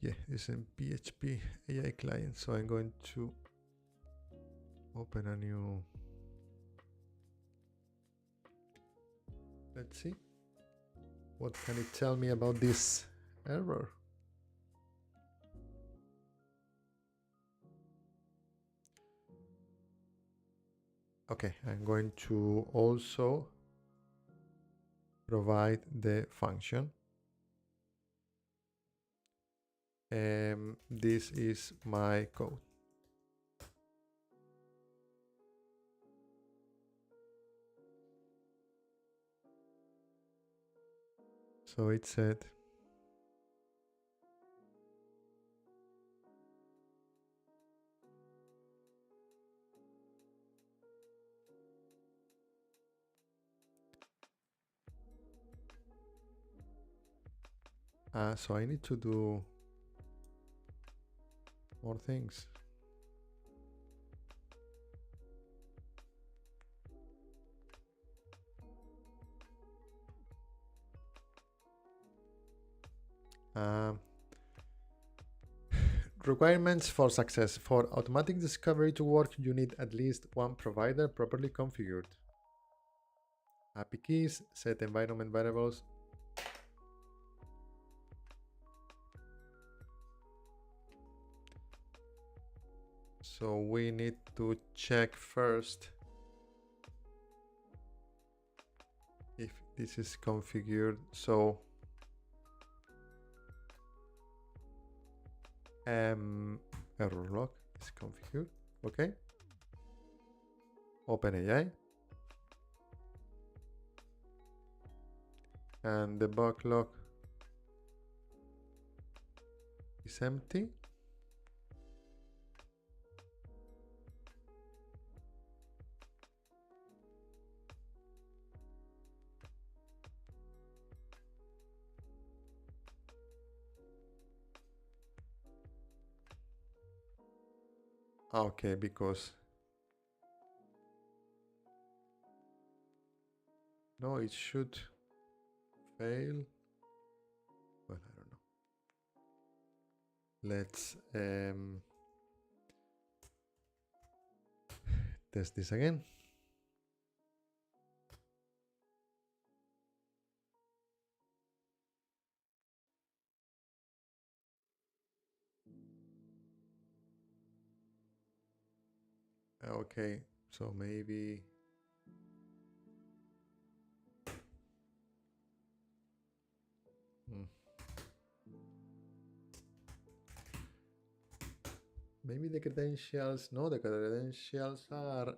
Yeah, it's in PHP AI client. So I'm going to open a new. Let's see. What can it tell me about this error? Okay, I'm going to also provide the function. This is my code. So it said so I need to do more things. Requirements for success. For automatic discovery to work, you need at least one provider properly configured. API keys, set environment variables. So we need to check first if this is configured. So error log is configured. Okay. OpenAI. And the bug log is empty. Okay, because no, it should fail. Well, I don't know. Let's test this again. Okay, so maybe maybe the credentials. No, the credentials are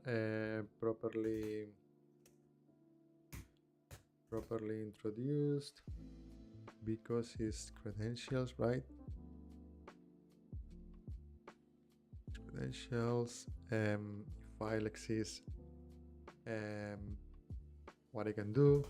properly introduced because it's credentials, right? Credentials. If file exists, what I can do.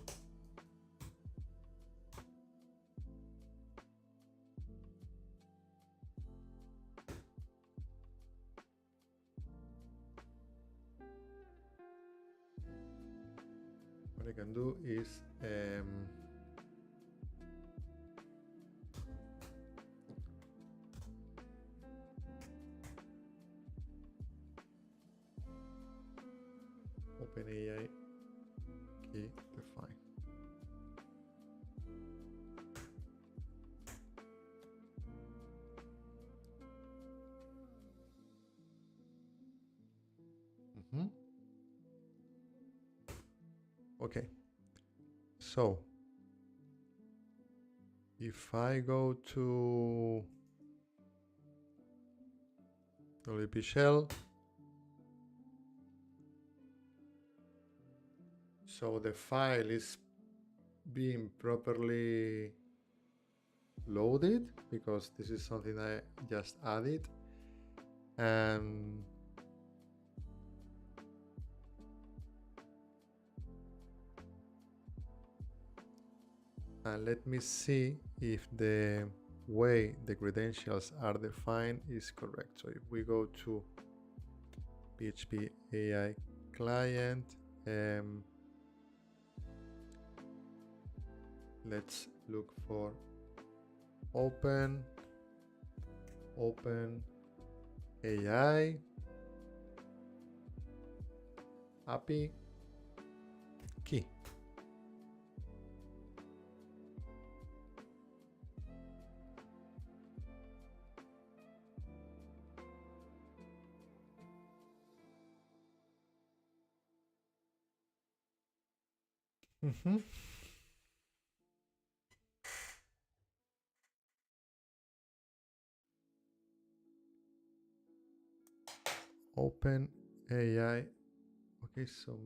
What I can do is OpenAI key define. Okay, so if I go to WP shell, so the file is being properly loaded because this is something I just added, and And let me see if the way the credentials are defined is correct. So if we go to PHP AI client, let's look for open AI API key. Open AI. Okay, so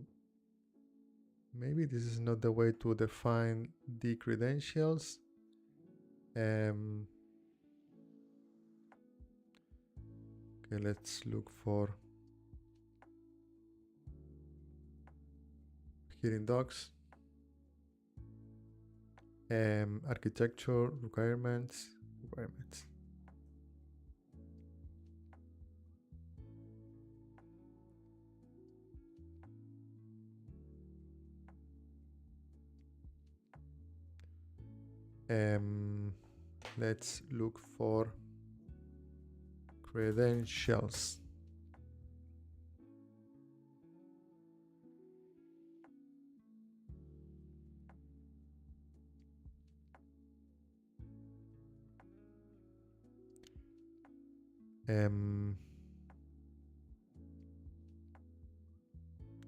maybe this is not the way to define the credentials. Okay, let's look for here in docs. Architecture requirements. Let's look for credentials.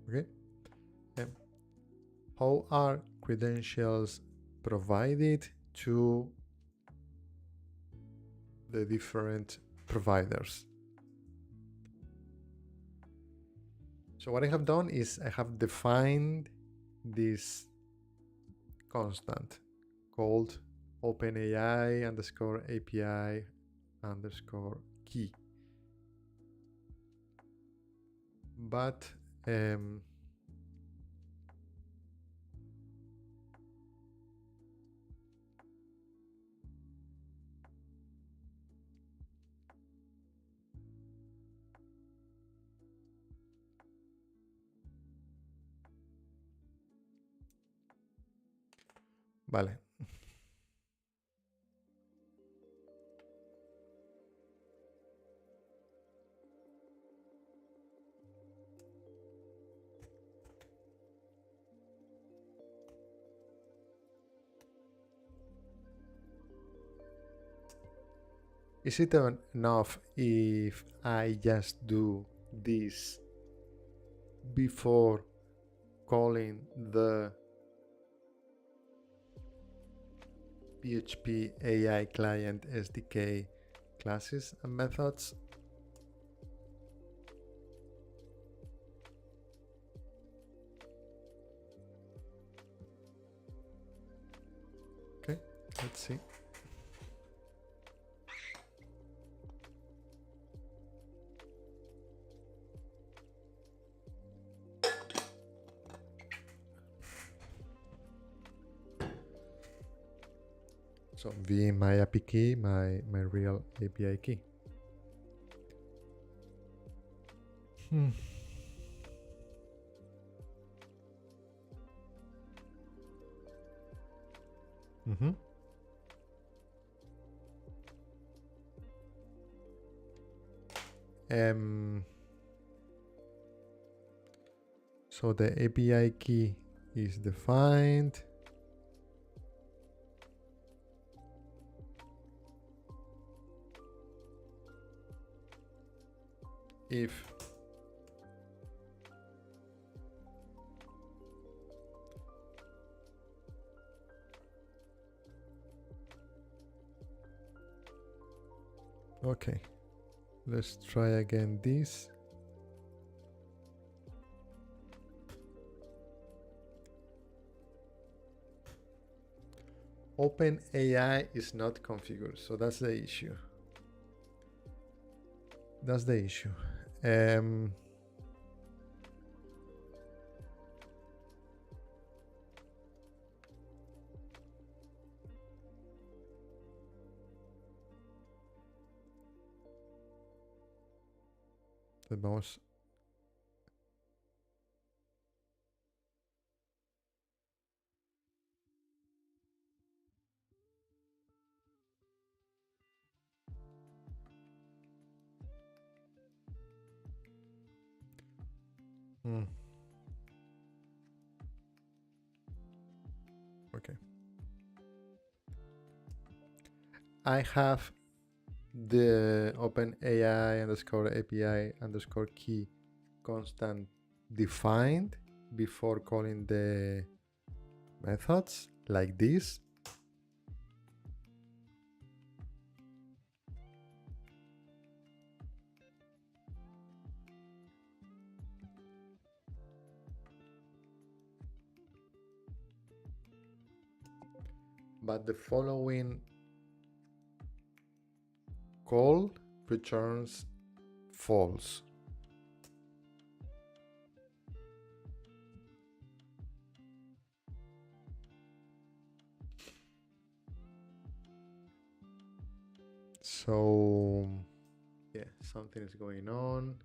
Okay. How are credentials provided to the different providers? So what I have done is I have defined this constant called OpenAI underscore API underscore key. But vale. Is it enough if I just do this before calling the PHP AI client SDK classes and methods? Okay, let's see. So v my API key, my real API key. So the API key is defined. If okay, let's try again this. OpenAI is not configured, so that's the issue. That's the issue. the most. Okay. I have the OpenAI underscore API underscore key constant defined before calling the methods like this. But the following call returns false. So yeah, something is going on.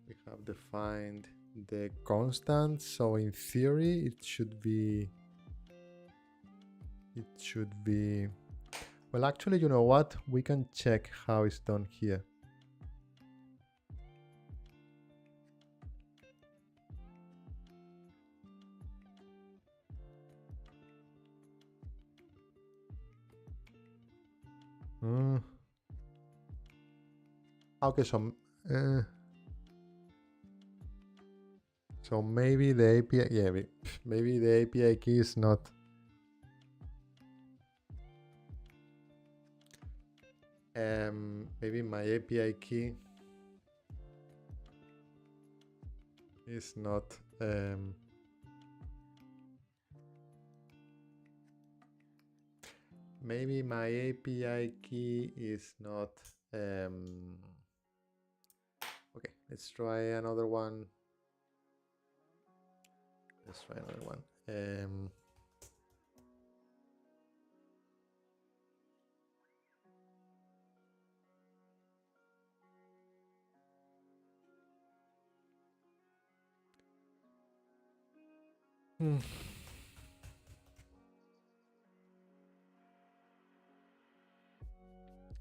We have defined the constant, so in theory it should be well, actually, you know what, we can check how it's done here. Okay, so maybe the API, yeah, maybe the API key is not. Maybe my API key is not. Maybe my API key is not. Okay, let's try another one. Let's try another one.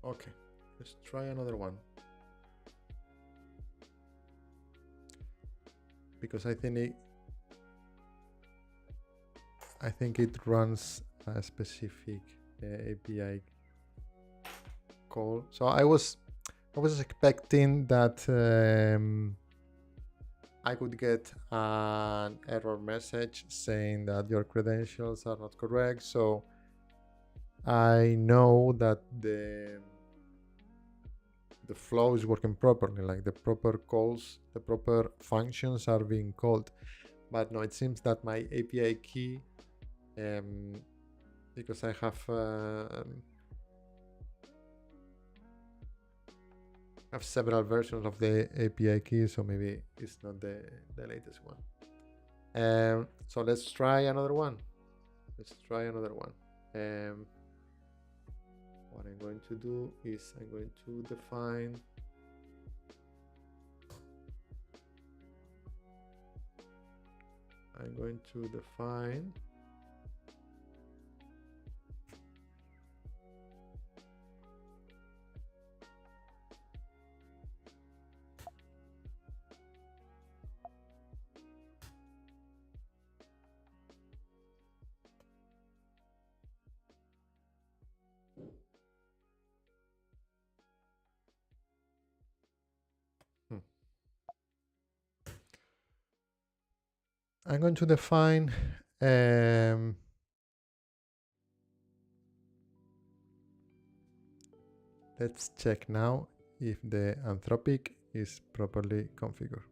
Okay, let's try another one. Because I think it runs a specific API call. So I was expecting that I could get an error message saying that your credentials are not correct. So I know that the flow is working properly, like the proper calls, the proper functions are being called. But no, it seems that my API key, because I have several versions of the API key, so maybe it's not the latest one. So let's try another one. What I'm going to do is I'm going to define let's check now if the Anthropic is properly configured.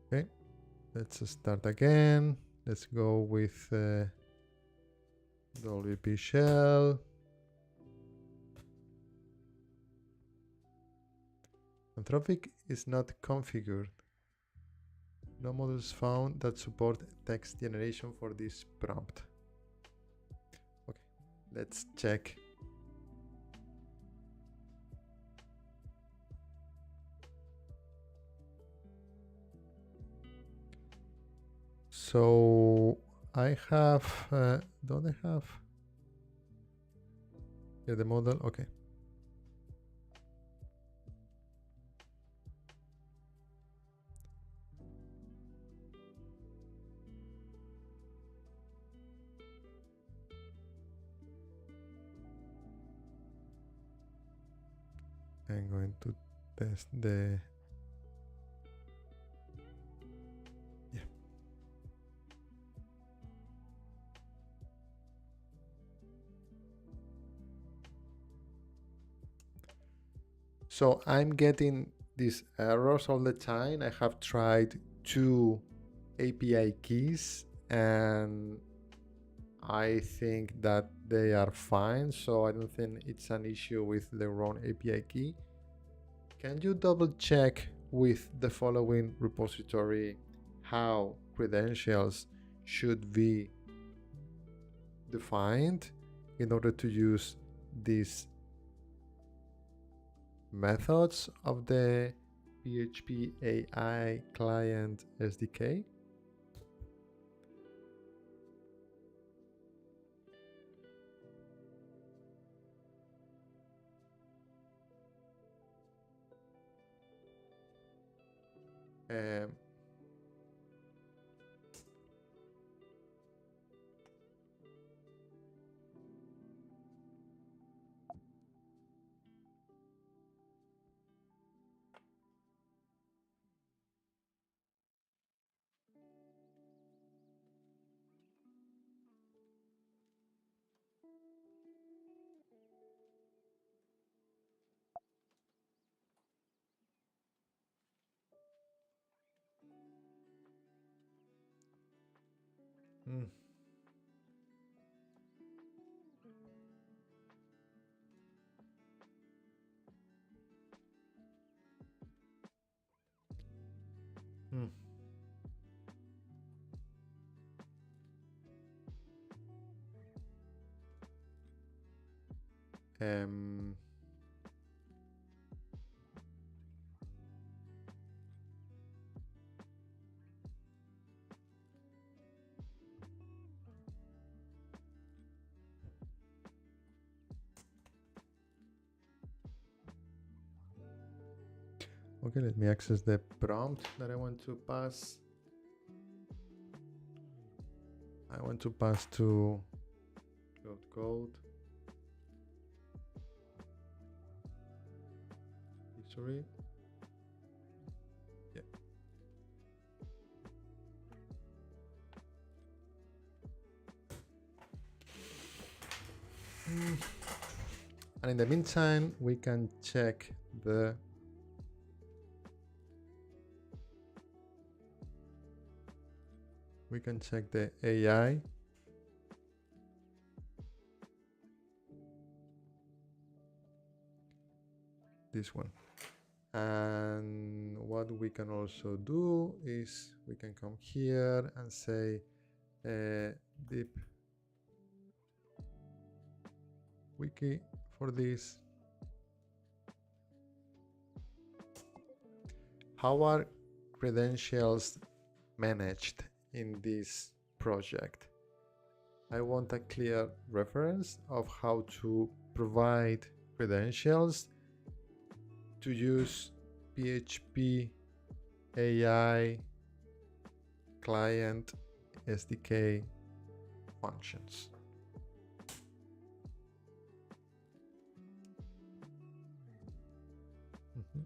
Okay, let's start again. Let's go with WP shell. Anthropic is not configured. No models found that support text generation for this prompt. Okay, let's check So I have, don't I have here the model? Okay. I'm going to test the, yeah. So I'm getting these errors all the time. I have tried 2 API keys and I think that they are fine. So I don't think it's an issue with the wrong API key. Can you double check with the following repository how credentials should be defined in order to use these methods of the PHP AI client SDK? Um, mm, mm. Um, okay, let me access the prompt that I want to pass. I want to pass to code history. Yeah. And in the meantime, we can check the AI. This one. And what we can also do is we can come here and say deep wiki for this. How are credentials managed in this project? I want a clear reference of how to provide credentials to use PHP AI client SDK functions. Mhm.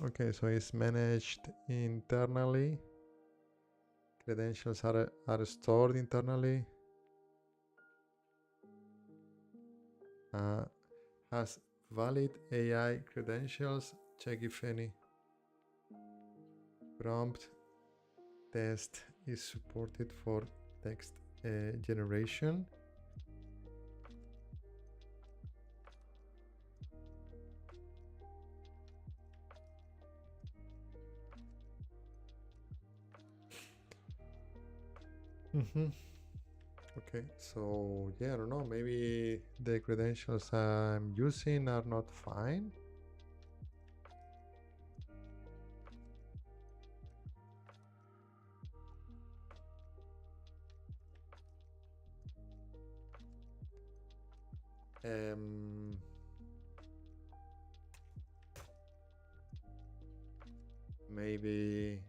Okay, so it's managed internally. Credentials are stored internally. Has valid AI credentials. Check if any. Prompt test is supported for text generation. Mm-hmm. Okay, so yeah, I don't know, maybe the credentials I'm using are not fine. Um, maybe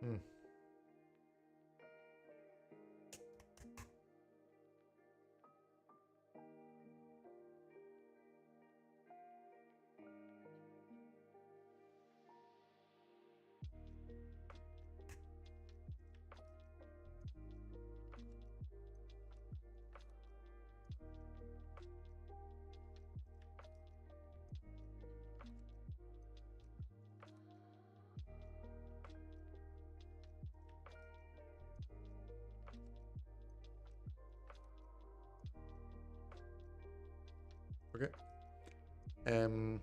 hmm, okay. Um,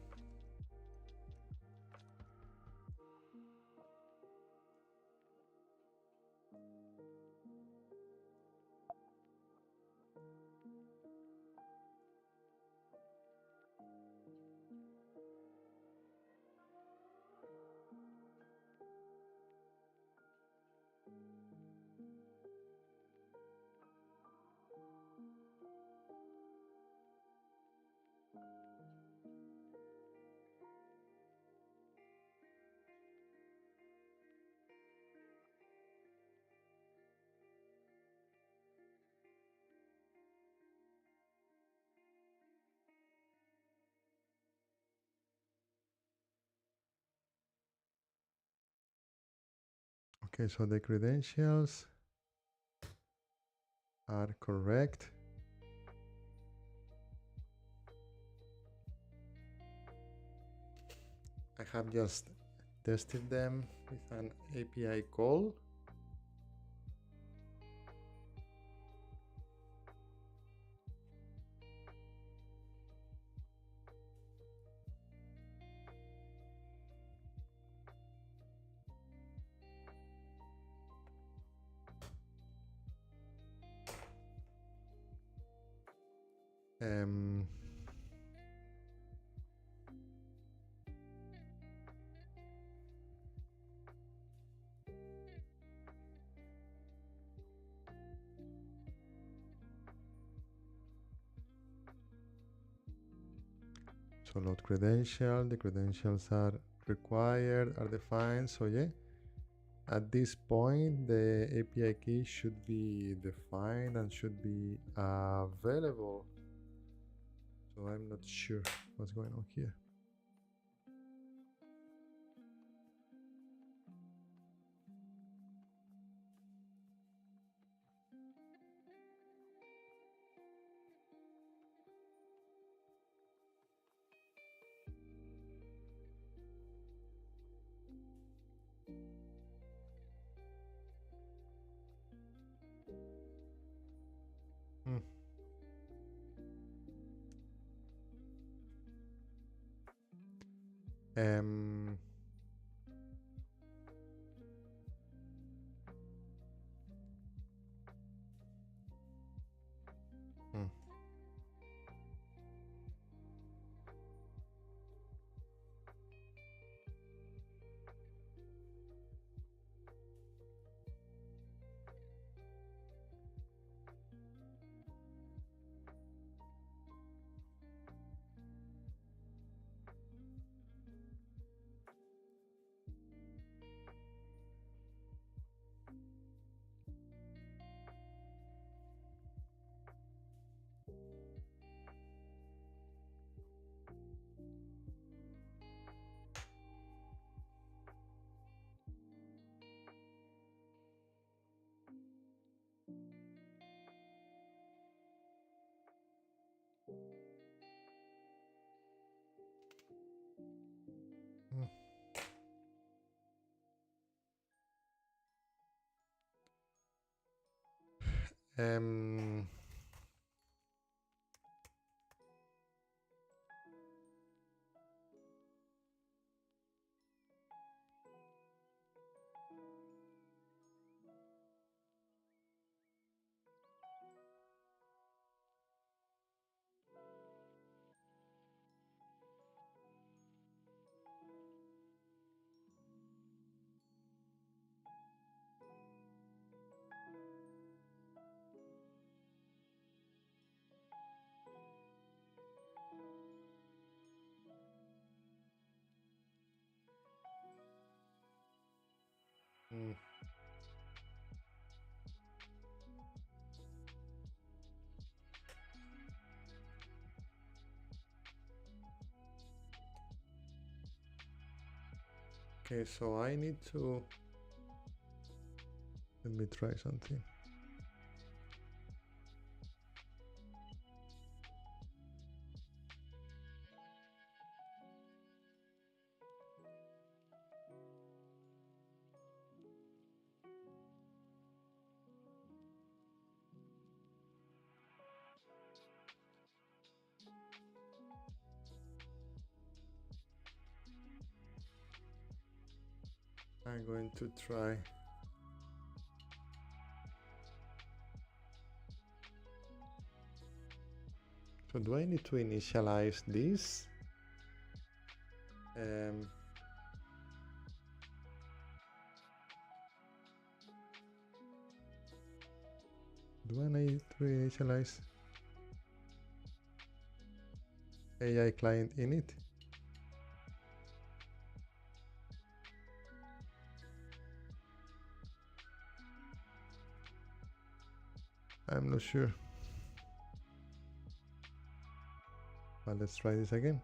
okay, so the credentials are correct. I have just tested them with an API call. Um, so load credential, the credentials are required, are defined. So yeah, at this point, the API key should be defined and should be available. So I'm not sure what's going on here. Hmm. Um, hmm. Okay, so I need to, let me try something. I'm going to try. So do I need to initialize this? Do I need to initialize AI client init? I'm not sure. But let's try this again.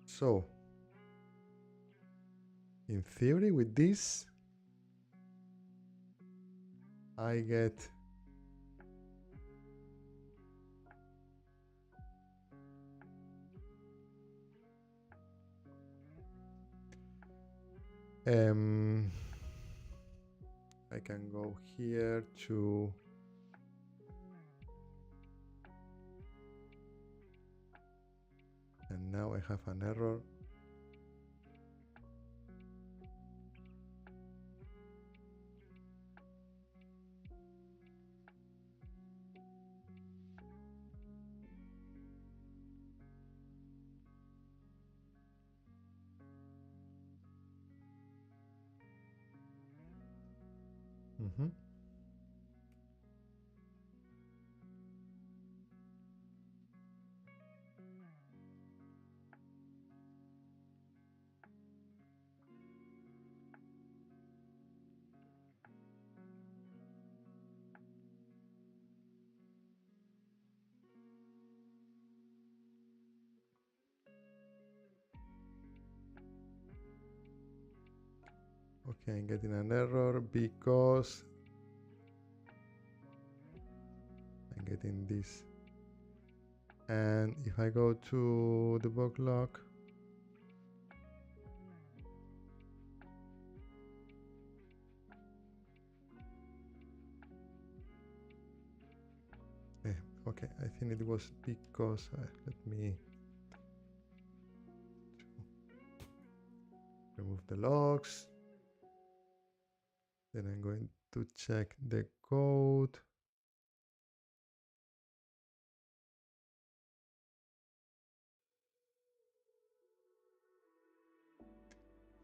So in theory with this, I get I can go here to and now I have an error. Okay, I'm getting an error because I'm getting this. And if I go to the bug log, okay, I think it was because let me remove the logs. Then I'm going to check the code.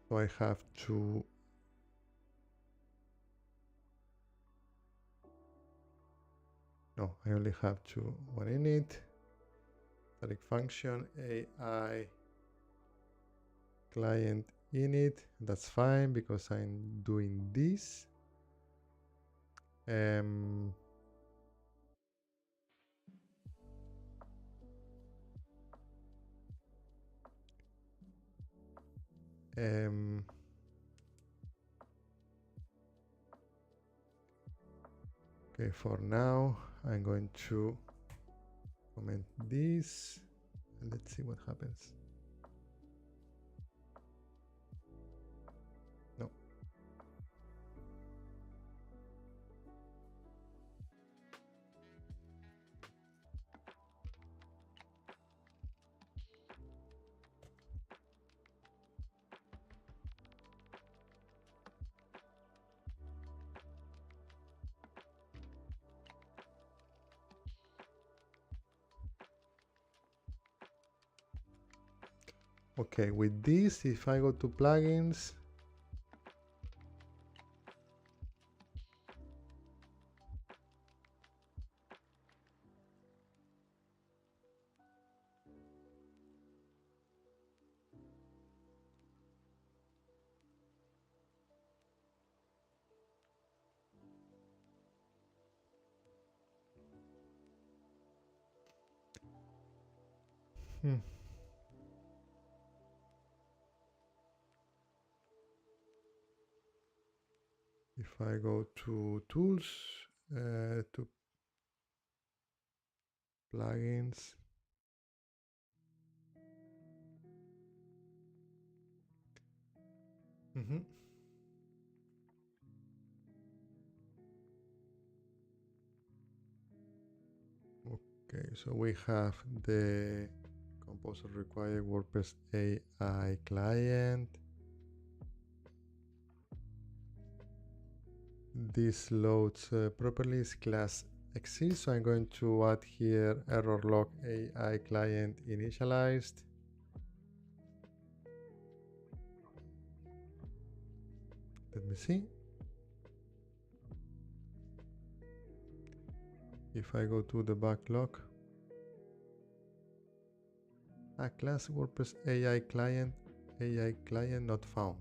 So I have to no, I only have one init, static function AI client init. That's fine because I'm doing this. Okay, for now, I'm going to comment this and let's see what happens. No. Okay, with this, if I go to plugins, if I go to tools, to plugins, Okay, so we have the Composer required WordPress AI client. This loads properly, is class exists, so I'm going to add here error log AI client initialized. Let me see. If I go to the backlog, class WordPress AI client not found.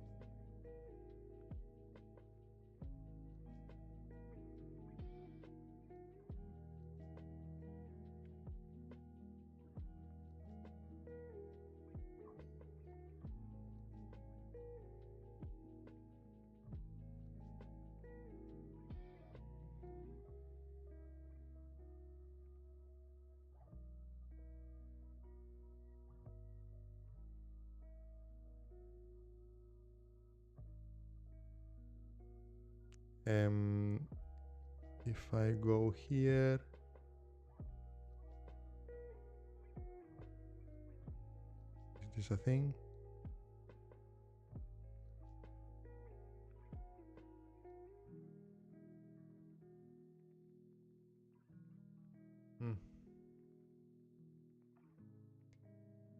If I go here, is this a thing?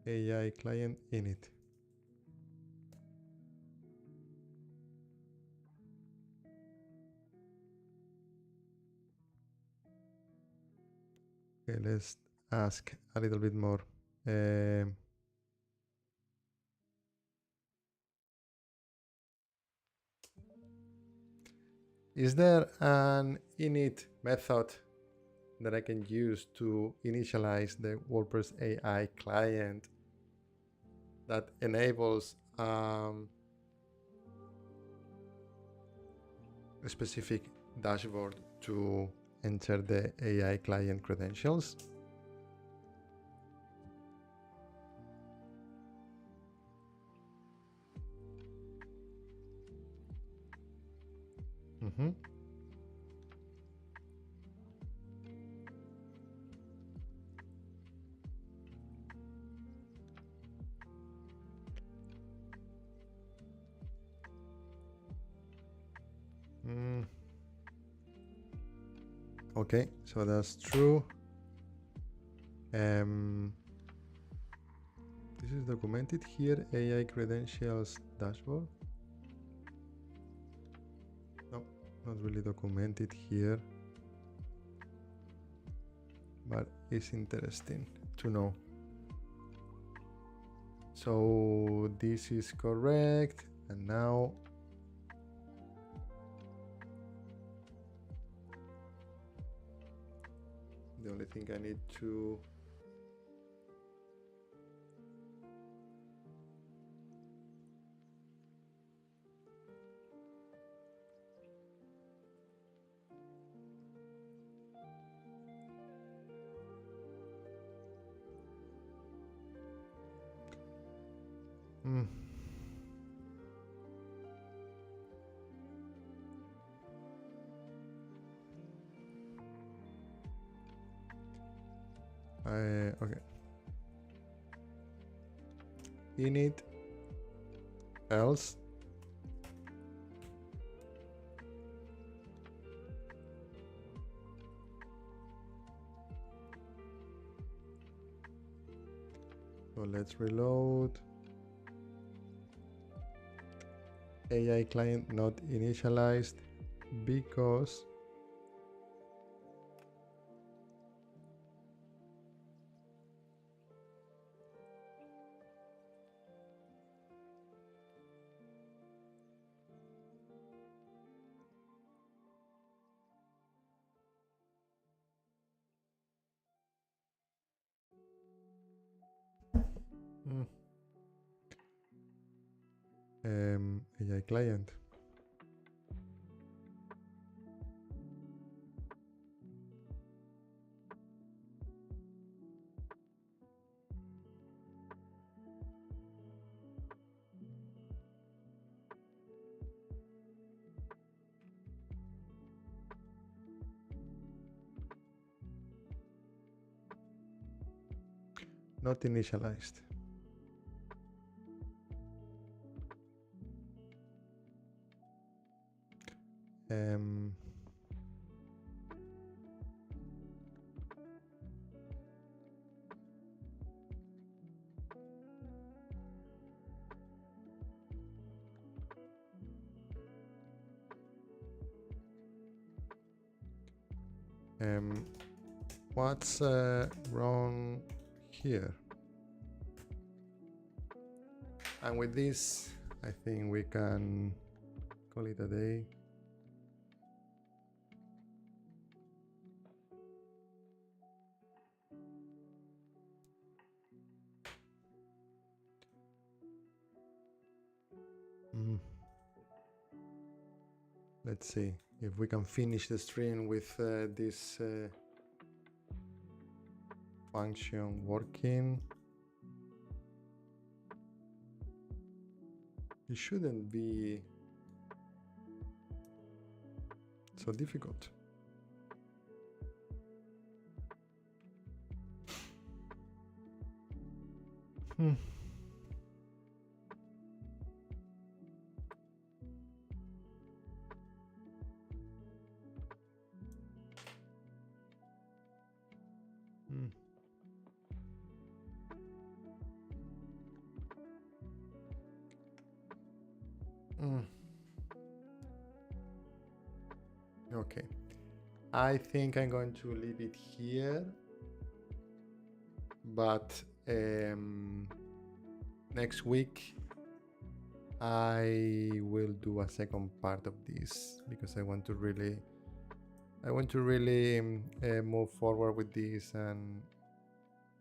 AI client init. Okay, let's ask a little bit more. Is there an init method that I can use to initialize the WordPress AI client that enables a specific dashboard to enter the AI client credentials? Okay, so that's true. This is documented here, AI credentials dashboard. not really documented here, but it's interesting to know. So this is correct, and now the only thing I need to okay. Init else so let's reload. AI client not initialized because AI client. Not initialized. What's wrong here? And with this, I think we can call it a day. Let's see if we can finish the string with this function working. It shouldn't be so difficult. Okay, I think I'm going to leave it here, but next week I will do a second part of this because I want to really move forward with this and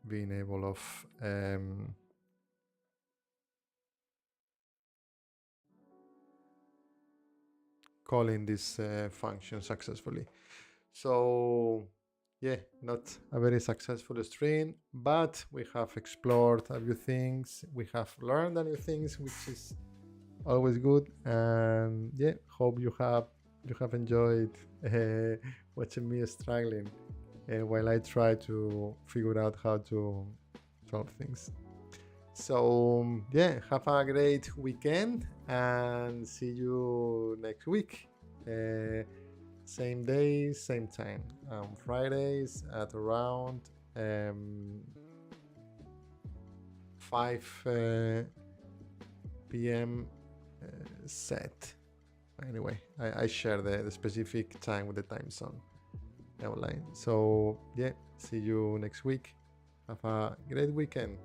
being able of calling this function successfully. So yeah, not a very successful string, but we have explored a few things, we have learned a few things, which is always good. And yeah, hope you have enjoyed watching me struggling while I try to figure out how to solve things. So yeah, have a great weekend and see you next week. Same day, same time. Fridays at around 5 p.m. set. Anyway, I share the specific time with the time zone online. So yeah, see you next week. Have a great weekend.